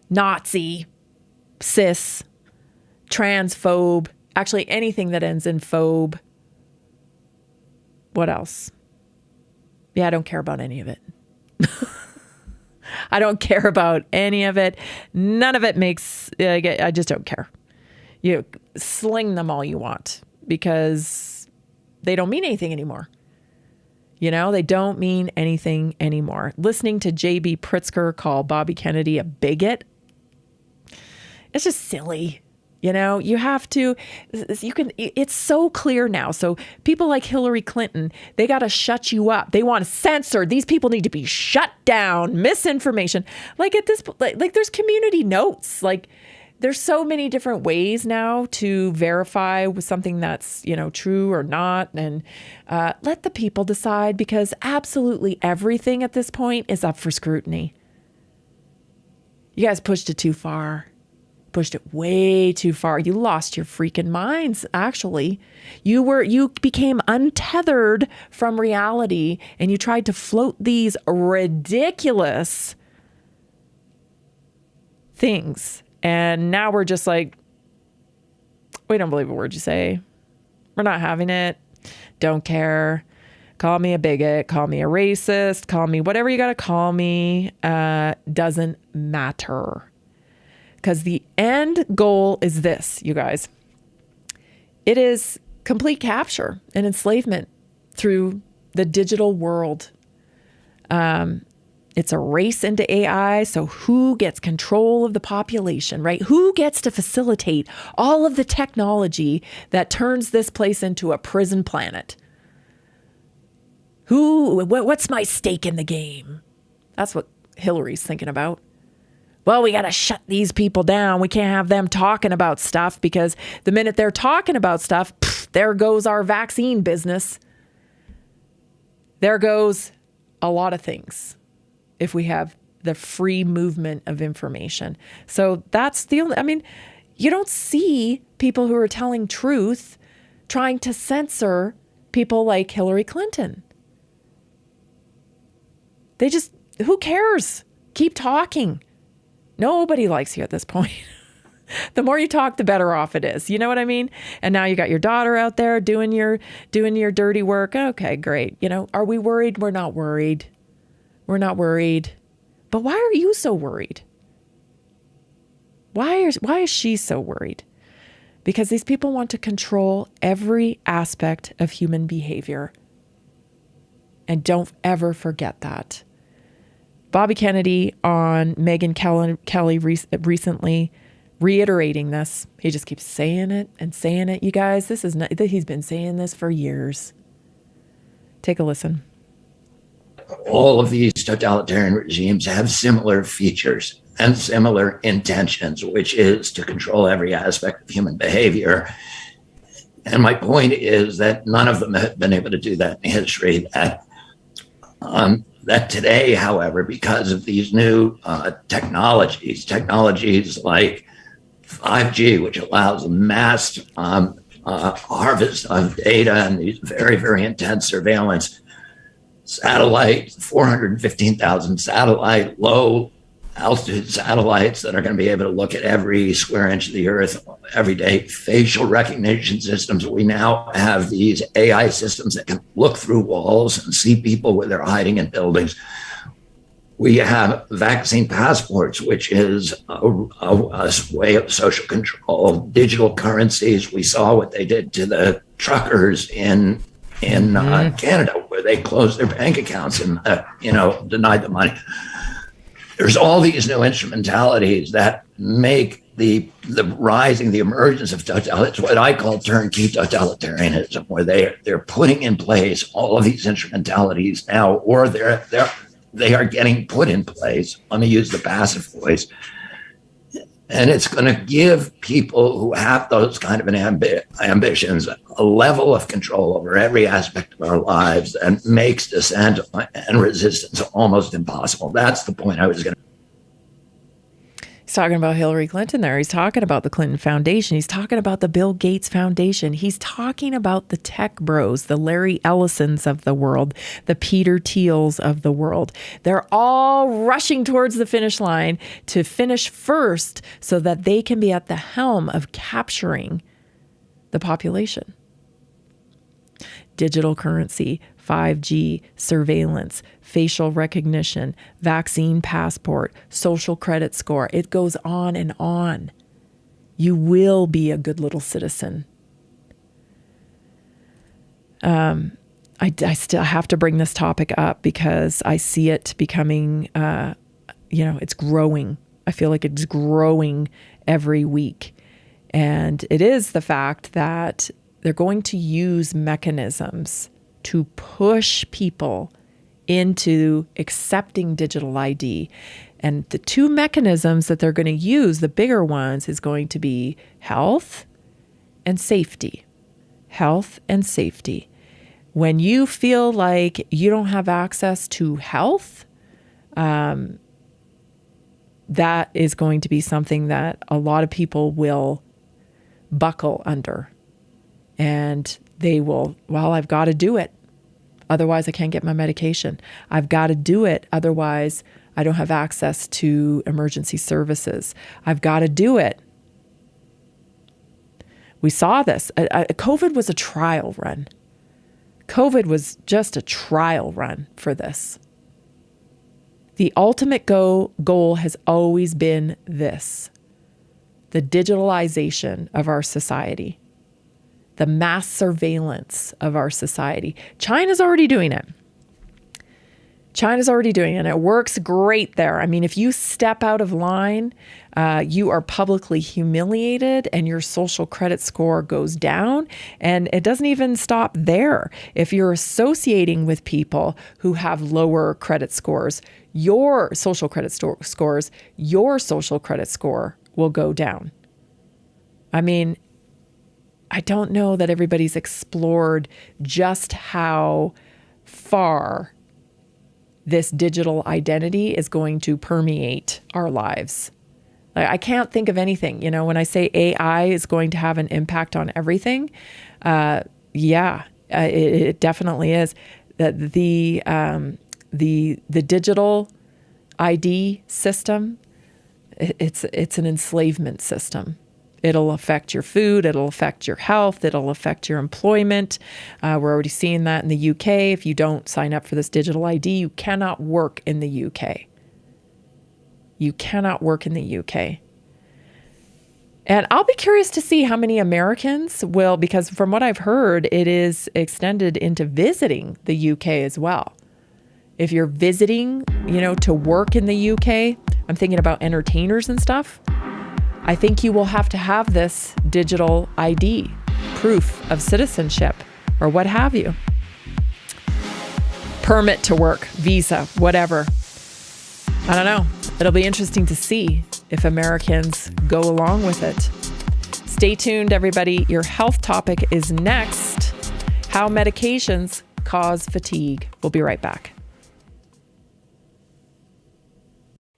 Nazi, cis, transphobe, actually anything that ends in phobe. What else? Yeah, I don't care about any of it. I don't care about any of it. None of it makes, I just don't care. You sling them all you want because they don't mean anything anymore. You know, they don't mean anything anymore. Listening to J.B. Pritzker call Bobby Kennedy a bigot, it's just silly. You know, you have to, it's so clear now. So people like Hillary Clinton, they got to shut you up. They want to censor. These people need to be shut down. Misinformation. Like at this, like there's community notes. Like there's so many different ways now to verify with something that's, you know, true or not. And let the people decide, because absolutely everything at this point is up for scrutiny. You guys pushed it too far. Pushed it way too far. You lost your freaking minds, actually. You became untethered from reality, and you tried to float these ridiculous things. And now we're just like, we don't believe a word you say. We're not having it. Don't care. Call me a bigot. Call me a racist. Call me whatever you got to call me. Doesn't matter. Because the end goal is this, you guys. It is complete capture and enslavement through the digital world. It's a race into AI. So who gets control of the population, right? Who gets to facilitate all of the technology that turns this place into a prison planet? What's my stake in the game? That's what Hillary's thinking about. Well, we got to shut these people down. We can't have them talking about stuff, because the minute they're talking about stuff, there goes our vaccine business. There goes a lot of things if we have the free movement of information. So that's the only, I mean, you don't see people who are telling truth trying to censor people like Hillary Clinton. They just, who cares? Keep talking. Nobody likes you at this point. The more you talk, the better off it is. You know what I mean? And now you got your daughter out there doing your dirty work. Okay, great. You know, are we worried? We're not worried. We're not worried. But why are you so worried? Why is she so worried? Because these people want to control every aspect of human behavior. And don't ever forget that. Bobby Kennedy on Megyn Kelly recently reiterating this. He just keeps saying it and saying it. You guys, this is not, he's been saying this for years. Take a listen. All of these totalitarian regimes have similar features and similar intentions, which is to control every aspect of human behavior. And my point is that none of them have been able to do that in history. That today, however, because of these new technologies like 5G, which allows a mass harvest of data and these very, very intense surveillance, satellite, 415,000 satellite, low altitude satellites that are going to be able to look at every square inch of the earth every day, facial recognition systems. We now have these AI systems that can look through walls and see people where they're hiding in buildings. We have vaccine passports, which is a way of social control, digital currencies. We saw what they did to the truckers in Canada, where they closed their bank accounts and denied the money. There's all these new instrumentalities that make the emergence of what I call turnkey totalitarianism, where they're putting in place all of these instrumentalities now, or they are getting put in place. Let me use the passive voice. And it's going to give people who have those kind of ambitions a level of control over every aspect of our lives that makes dissent and resistance almost impossible. That's the point I was going to. He's talking about Hillary Clinton there. He's talking about the Clinton Foundation. He's talking about the Bill Gates Foundation. He's talking about the tech bros, the Larry Ellisons of the world, the Peter Thiels of the world. They're all rushing towards the finish line to finish first so that they can be at the helm of capturing the population. Digital currency, 5G, surveillance, facial recognition, vaccine passport, social credit score. It goes on and on. You will be a good little citizen. I still have to bring this topic up because I see it becoming, it's growing. I feel like it's growing every week. And it is the fact that they're going to use mechanisms to push people into accepting digital ID. And the two mechanisms that they're going to use, the bigger ones, is going to be health and safety. Health and safety. When you feel like you don't have access to health, that is going to be something that a lot of people will buckle under. And they will, I've got to do it. Otherwise, I can't get my medication. I've got to do it. Otherwise, I don't have access to emergency services. I've got to do it. We saw this. COVID was a trial run. COVID was just a trial run for this. The ultimate goal has always been this: the digitalization of our society. The mass surveillance of our society. China's already doing it. China's already doing it, and it works great there. I mean, if you step out of line, you are publicly humiliated and your social credit score goes down. And it doesn't even stop there. If you're associating with people who have lower credit scores, your social credit score will go down. I mean, I don't know that everybody's explored just how far this digital identity is going to permeate our lives. I can't think of anything. When I say AI is going to have an impact on everything, it definitely is. That the digital ID system, it's an enslavement system. It'll affect your food. It'll affect your health. It'll affect your employment. We're already seeing that in the UK. If you don't sign up for this digital ID, you cannot work in the UK. You cannot work in the UK. And I'll be curious to see how many Americans will, because from what I've heard, it is extended into visiting the UK as well. If you're visiting, to work in the UK, I'm thinking about entertainers and stuff. I think you will have to have this digital ID, proof of citizenship, or what have you. Permit to work, visa, whatever. I don't know. It'll be interesting to see if Americans go along with it. Stay tuned, everybody. Your health topic is next. How medications cause fatigue. We'll be right back.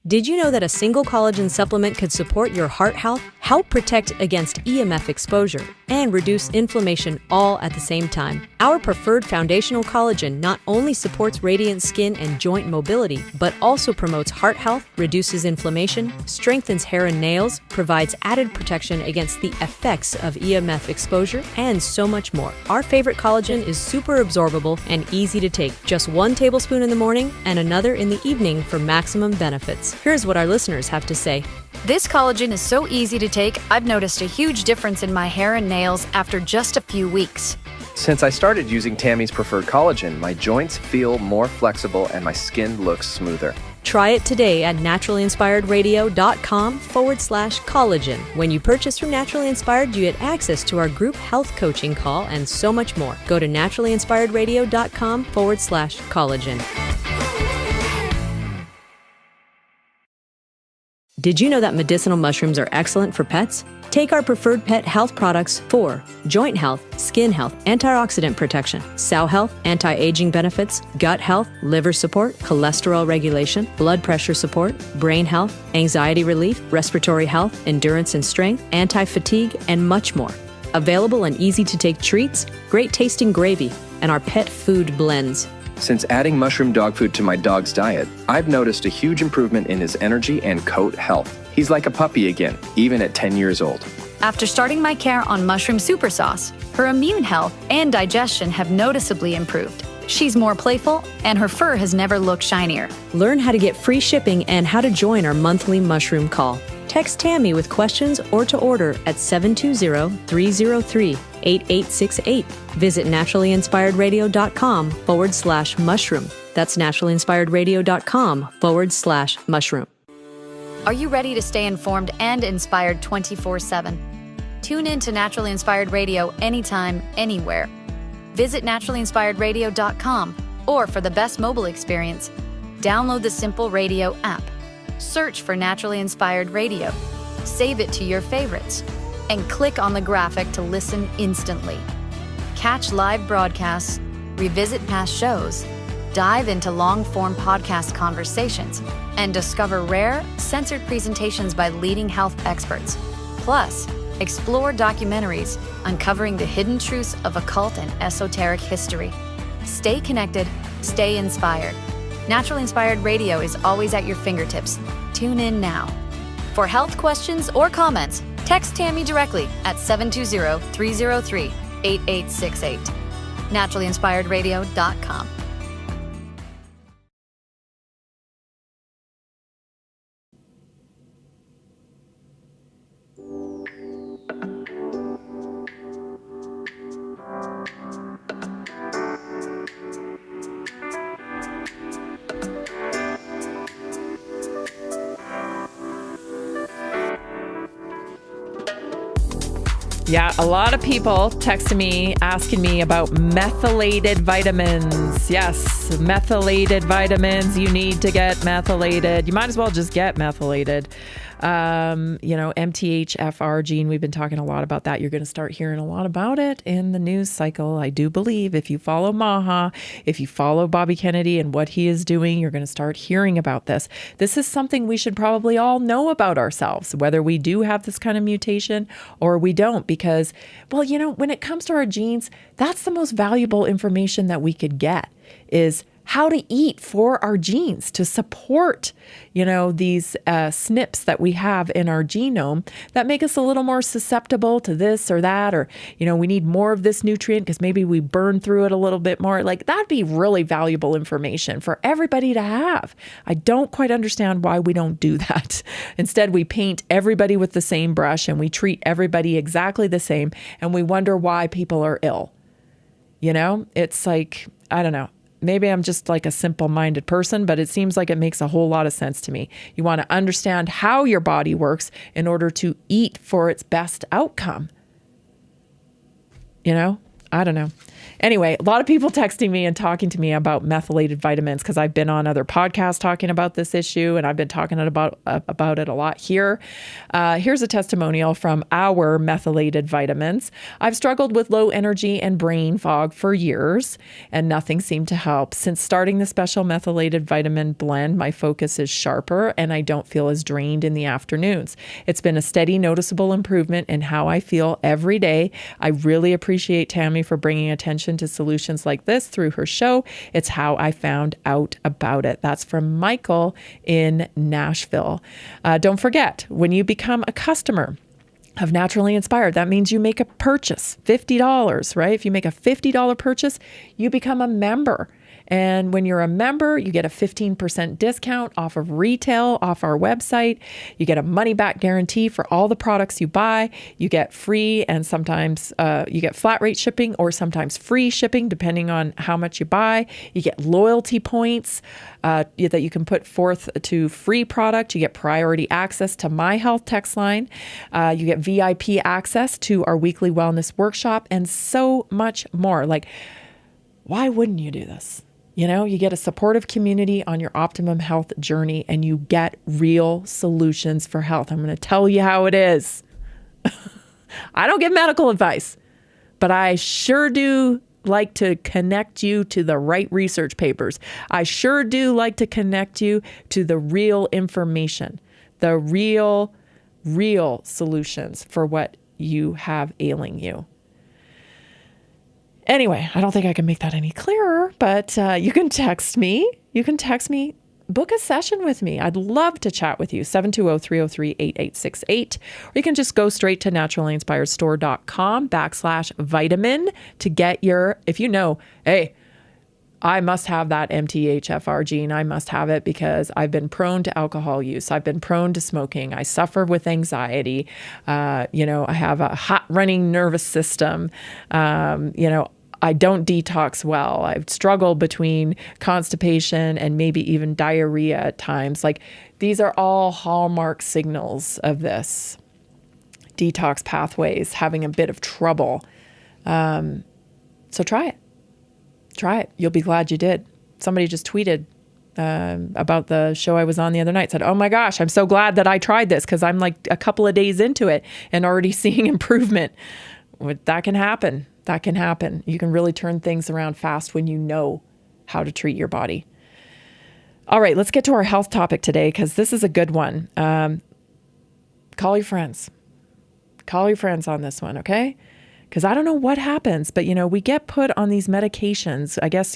Did you know that a single collagen supplement could support your heart health, help protect against EMF exposure, and reduce inflammation all at the same time? Our preferred foundational collagen not only supports radiant skin and joint mobility, but also promotes heart health, reduces inflammation, strengthens hair and nails, provides added protection against the effects of EMF exposure, and so much more. Our favorite collagen is super absorbable and easy to take. Just 1 tablespoon in the morning and another in the evening for maximum benefits. Here's what our listeners have to say. This collagen is so easy to take, I've noticed a huge difference in my hair and nails after just a few weeks. Since I started using Tammy's preferred collagen, my joints feel more flexible and my skin looks smoother. Try it today at naturalinspiredradio.com/collagen. When you purchase from Naturally Inspired, you get access to our group health coaching call and so much more. Go to naturalinspiredradio.com/collagen. Did you know that medicinal mushrooms are excellent for pets? Take our preferred pet health products for joint health, skin health, antioxidant protection, cell health, anti-aging benefits, gut health, liver support, cholesterol regulation, blood pressure support, brain health, anxiety relief, respiratory health, endurance and strength, anti-fatigue, and much more. Available in easy-to-take treats, great-tasting gravy, and our pet food blends. Since adding mushroom dog food to my dog's diet, I've noticed a huge improvement in his energy and coat health. He's like a puppy again, even at 10 years old. After starting my care on mushroom super sauce, her immune health and digestion have noticeably improved. She's more playful, and her fur has never looked shinier. Learn how to get free shipping and how to join our monthly mushroom call. Text Tammy with questions or to order at 720-303-8868. Visit naturallyinspiredradio.com/mushroom. That's naturallyinspiredradio.com/mushroom. Are you ready to stay informed and inspired 24/7? Tune in to Naturally Inspired Radio anytime, anywhere. Visit naturallyinspiredradio.com, or for the best mobile experience, download the Simple Radio app. Search for Naturally Inspired Radio, save it to your favorites, and click on the graphic to listen instantly. Catch live broadcasts, revisit past shows, dive into long-form podcast conversations, and discover rare, censored presentations by leading health experts. Plus, explore documentaries uncovering the hidden truths of occult and esoteric history. Stay connected, stay inspired. Naturally Inspired Radio is always at your fingertips. Tune in now. For health questions or comments, text Tammy directly at 720-303-8868. naturallyinspiredradio.com. Yeah, a lot of people texting me, asking me about methylated vitamins. Yes, methylated vitamins. You need to get methylated. You might as well just get methylated. MTHFR gene, we've been talking a lot about that. You're going to start hearing a lot about it in the news cycle. I do believe if you follow Maha, if you follow Bobby Kennedy and what he is doing, you're going to start hearing about this. This is something we should probably all know about ourselves, whether we do have this kind of mutation or we don't, because, well, when it comes to our genes, that's the most valuable information that we could get is how to eat for our genes to support, these SNPs that we have in our genome that make us a little more susceptible to this or that, or, we need more of this nutrient because maybe we burn through it a little bit more. Like, that'd be really valuable information for everybody to have. I don't quite understand why we don't do that. Instead, we paint everybody with the same brush and we treat everybody exactly the same, and we wonder why people are ill. It's like, I don't know. Maybe I'm just like a simple-minded person, but it seems like it makes a whole lot of sense to me. You want to understand how your body works in order to eat for its best outcome. I don't know. Anyway, a lot of people texting me and talking to me about methylated vitamins because I've been on other podcasts talking about this issue, and I've been talking about it a lot here. Here's a testimonial from our methylated vitamins. I've struggled with low energy and brain fog for years, and nothing seemed to help. Since starting the special methylated vitamin blend, my focus is sharper, and I don't feel as drained in the afternoons. It's been a steady, noticeable improvement in how I feel every day. I really appreciate Tammy for bringing attention to solutions like this through her show. It's how I found out about it. That's from Michael in Nashville. Don't forget, when you become a customer of Naturally Inspired, that means you make a purchase, $50, right? If you make a $50 purchase, you become a member. And when you're a member, you get a 15% discount off of retail, off our website. You get a money-back guarantee for all the products you buy. You get free and sometimes you get flat rate shipping or sometimes free shipping, depending on how much you buy. You get loyalty points that you can put forth to free product. You get priority access to My Health text line. You get VIP access to our weekly wellness workshop and so much more. Like, why wouldn't you do this? You get a supportive community on your optimum health journey, and you get real solutions for health. I'm going to tell you how it is. I don't give medical advice, but I sure do like to connect you to the right research papers. I sure do like to connect you to the real information, the real solutions for what you have ailing you. Anyway, I don't think I can make that any clearer, but you can text me. Book a session with me. I'd love to chat with you. 720-303-8868. Or you can just go straight to naturallyinspiredstore.com/vitamin to get your, if you know, hey, I must have that MTHFR gene. I must have it because I've been prone to alcohol use. I've been prone to smoking. I suffer with anxiety. I have a hot running nervous system. I don't detox well. I've struggled between constipation and maybe even diarrhea at times. Like, these are all hallmark signals of this. Detox pathways, having a bit of trouble. So try it. You'll be glad you did. Somebody just tweeted about the show I was on the other night. Said, oh my gosh, I'm so glad that I tried this because I'm like a couple of days into it and already seeing improvement. That can happen. You can really turn things around fast when you know how to treat your body. All right, let's get to our health topic today because this is a good one. Call your friends. Call your friends on this one, okay? Because I don't know what happens, but, we get put on these medications. I guess,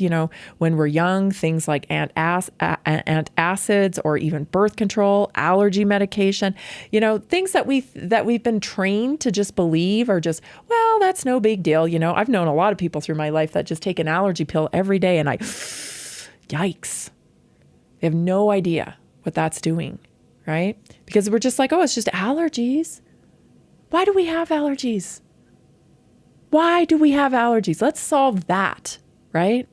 when we're young, things like antacids or even birth control, allergy medication, things that we've been trained to just believe are just, well, that's no big deal. I've known a lot of people through my life that just take an allergy pill every day and yikes. They have no idea what that's doing, right? Because we're just like, oh, it's just allergies. Why do we have allergies? Why do we have allergies? Let's solve that, right?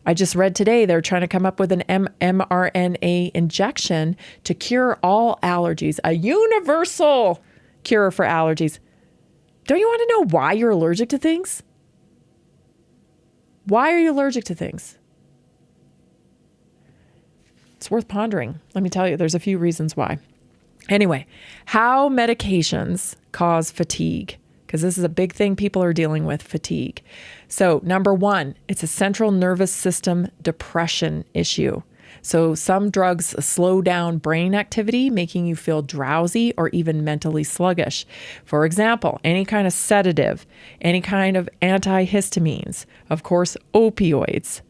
I just read today they're trying to come up with an mRNA injection to cure all allergies, a universal cure for allergies. Don't you want to know why you're allergic to things? Why are you allergic to things? It's worth pondering. Let me tell you, there's a few reasons why. Anyway, how medications cause fatigue. Because this is a big thing people are dealing with, fatigue. So number one, it's a central nervous system depression issue. So some drugs slow down brain activity, making you feel drowsy or even mentally sluggish. For example, any kind of sedative, any kind of antihistamines, of course, opioids.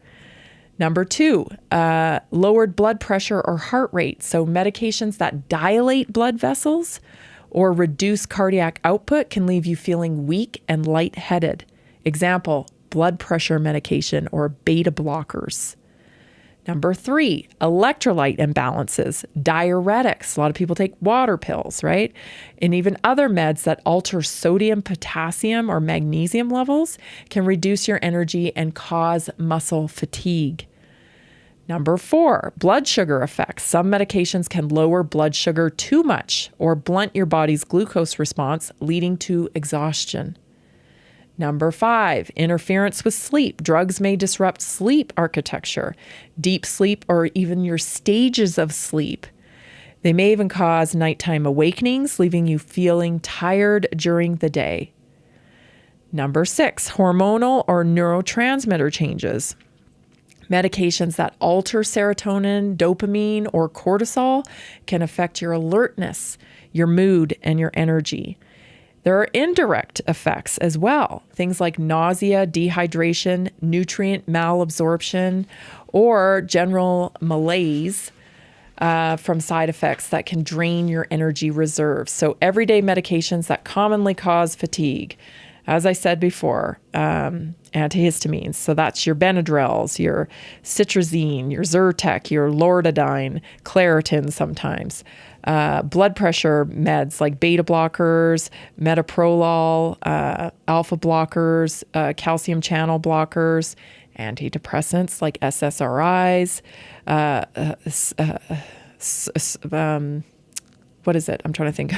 Number two, lowered blood pressure or heart rate. So medications that dilate blood vessels or reduce cardiac output can leave you feeling weak and lightheaded. Example, blood pressure medication or beta blockers. Number three, electrolyte imbalances, diuretics. A lot of people take water pills, right? And even other meds that alter sodium, potassium, or magnesium levels can reduce your energy and cause muscle fatigue. Number four, blood sugar effects. Some medications can lower blood sugar too much or blunt your body's glucose response, leading to exhaustion. Number five, interference with sleep. Drugs may disrupt sleep architecture, deep sleep, or even your stages of sleep. They may even cause nighttime awakenings, leaving you feeling tired during the day. Number six, hormonal or neurotransmitter changes. Medications that alter serotonin, dopamine, or cortisol can affect your alertness, your mood, and your energy. There are indirect effects as well. Things like nausea, dehydration, nutrient malabsorption, or general malaise from side effects that can drain your energy reserves. So everyday medications that commonly cause fatigue. As I said before, antihistamines. So that's your Benadryls, your Citrazine, your Zyrtec, your Loratadine, Claritin sometimes. Blood pressure meds like beta blockers, metoprolol, alpha blockers, calcium channel blockers, antidepressants like SSRIs. What is it? I'm trying to think.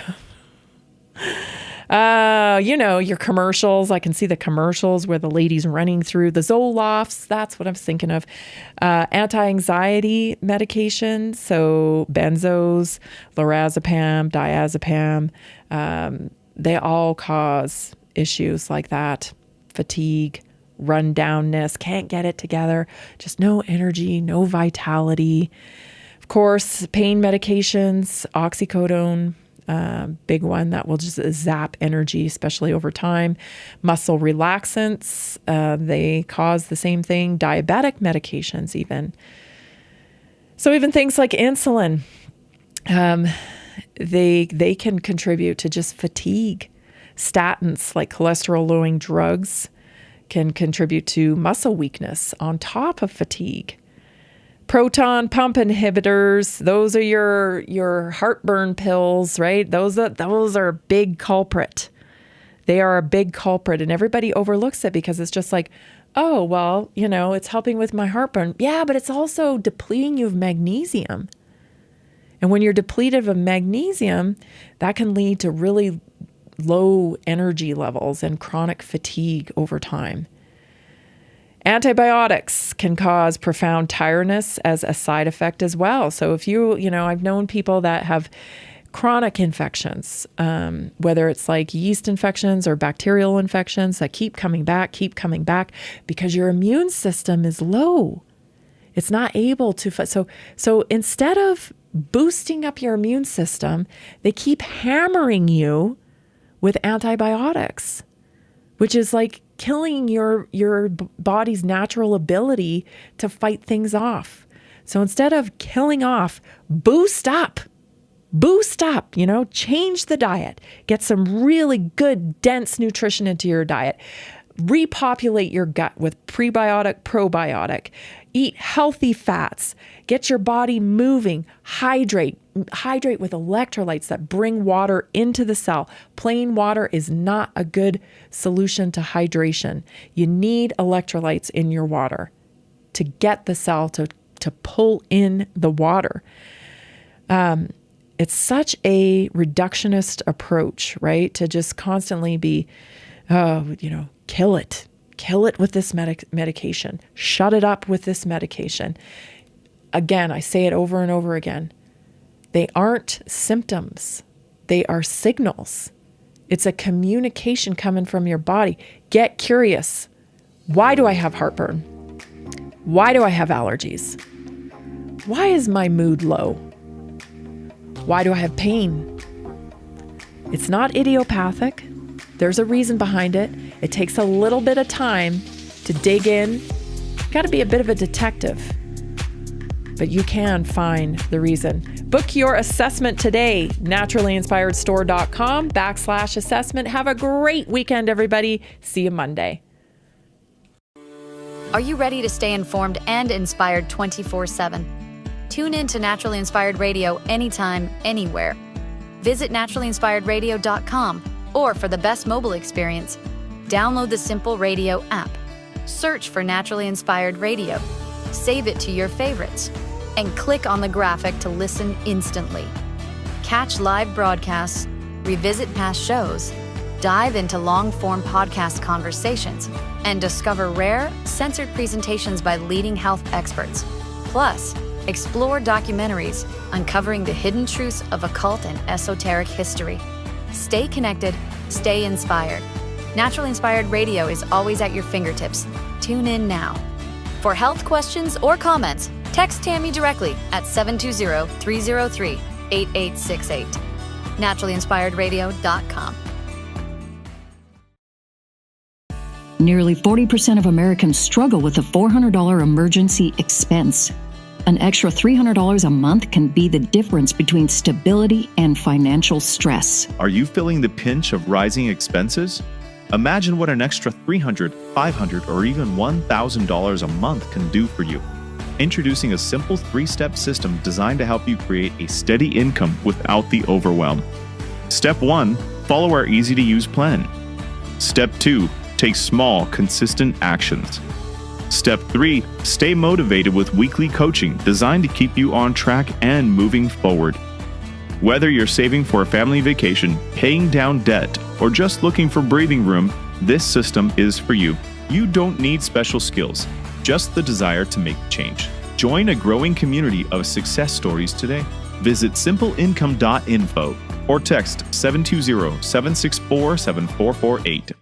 Your commercials. I can see the commercials where the lady's running through the Zolofts. That's what I was thinking of. Anti-anxiety medication. So benzos, lorazepam, diazepam, they all cause issues like that. Fatigue, rundownness, can't get it together, just no energy, no vitality. Of course, pain medications, oxycodone, big one that will just zap energy, especially over time. Muscle relaxants, they cause the same thing. Diabetic medications even. So even things like insulin, they can contribute to just fatigue. Statins, like cholesterol-lowering drugs, can contribute to muscle weakness on top of fatigue. Proton pump inhibitors, those are your heartburn pills, right? Those are a big culprit. They are a big culprit, and everybody overlooks it because it's just like, oh, well, it's helping with my heartburn. Yeah, but it's also depleting you of magnesium. And when you're depleted of magnesium, that can lead to really low energy levels and chronic fatigue over time. Antibiotics can cause profound tiredness as a side effect as well. So if I've known people that have chronic infections, whether it's like yeast infections or bacterial infections that keep coming back because your immune system is low. It's not able to. So instead of boosting up your immune system, they keep hammering you with antibiotics, which is like killing your body's natural ability to fight things off. So instead of killing off, boost up, change the diet, get some really good, dense nutrition into your diet, repopulate your gut with prebiotic, probiotic, eat healthy fats, get your body moving, hydrate with electrolytes that bring water into the cell. Plain water is not a good solution to hydration. You need electrolytes in your water to get the cell to pull in the water. It's such a reductionist approach, right? To just constantly be, kill it with this medication. Shut it up with this medication. Again, I say it over and over again. They aren't symptoms. They are signals. It's a communication coming from your body. Get curious. Why do I have heartburn? Why do I have allergies? Why is my mood low? Why do I have pain? It's not idiopathic. There's a reason behind it. It takes a little bit of time to dig in. Got to be a bit of a detective, but you can find the reason. Book your assessment today, naturallyinspiredstore.com/assessment. Have a great weekend, everybody. See you Monday. Are you ready to stay informed and inspired 24/7? Tune in to Naturally Inspired Radio anytime, anywhere. Visit naturallyinspiredradio.com, or for the best mobile experience, download the Simple Radio app. Search for Naturally Inspired Radio. Save it to your favorites, and click on the graphic to listen instantly. Catch live broadcasts, revisit past shows, dive into long-form podcast conversations, and discover rare, censored presentations by leading health experts. Plus, explore documentaries uncovering the hidden truths of occult and esoteric history. Stay connected, stay inspired. Naturally Inspired Radio is always at your fingertips. Tune in now. For health questions or comments, text Tammy directly at 720-303-8868. naturallyinspiredradio.com. Nearly 40% of Americans struggle with a $400 emergency expense. An extra $300 a month can be the difference between stability and financial stress. Are you feeling the pinch of rising expenses? Imagine what an extra $300, $500, or even $1,000 a month can do for you. Introducing a simple 3-step system designed to help you create a steady income without the overwhelm. Step 1, follow our easy-to-use plan. Step 2, take small, consistent actions. Step 3, stay motivated with weekly coaching designed to keep you on track and moving forward. Whether you're saving for a family vacation, paying down debt, or just looking for breathing room, this system is for you. You don't need special skills, just the desire to make change. Join a growing community of success stories today. Visit simpleincome.info or text 720-764-7448.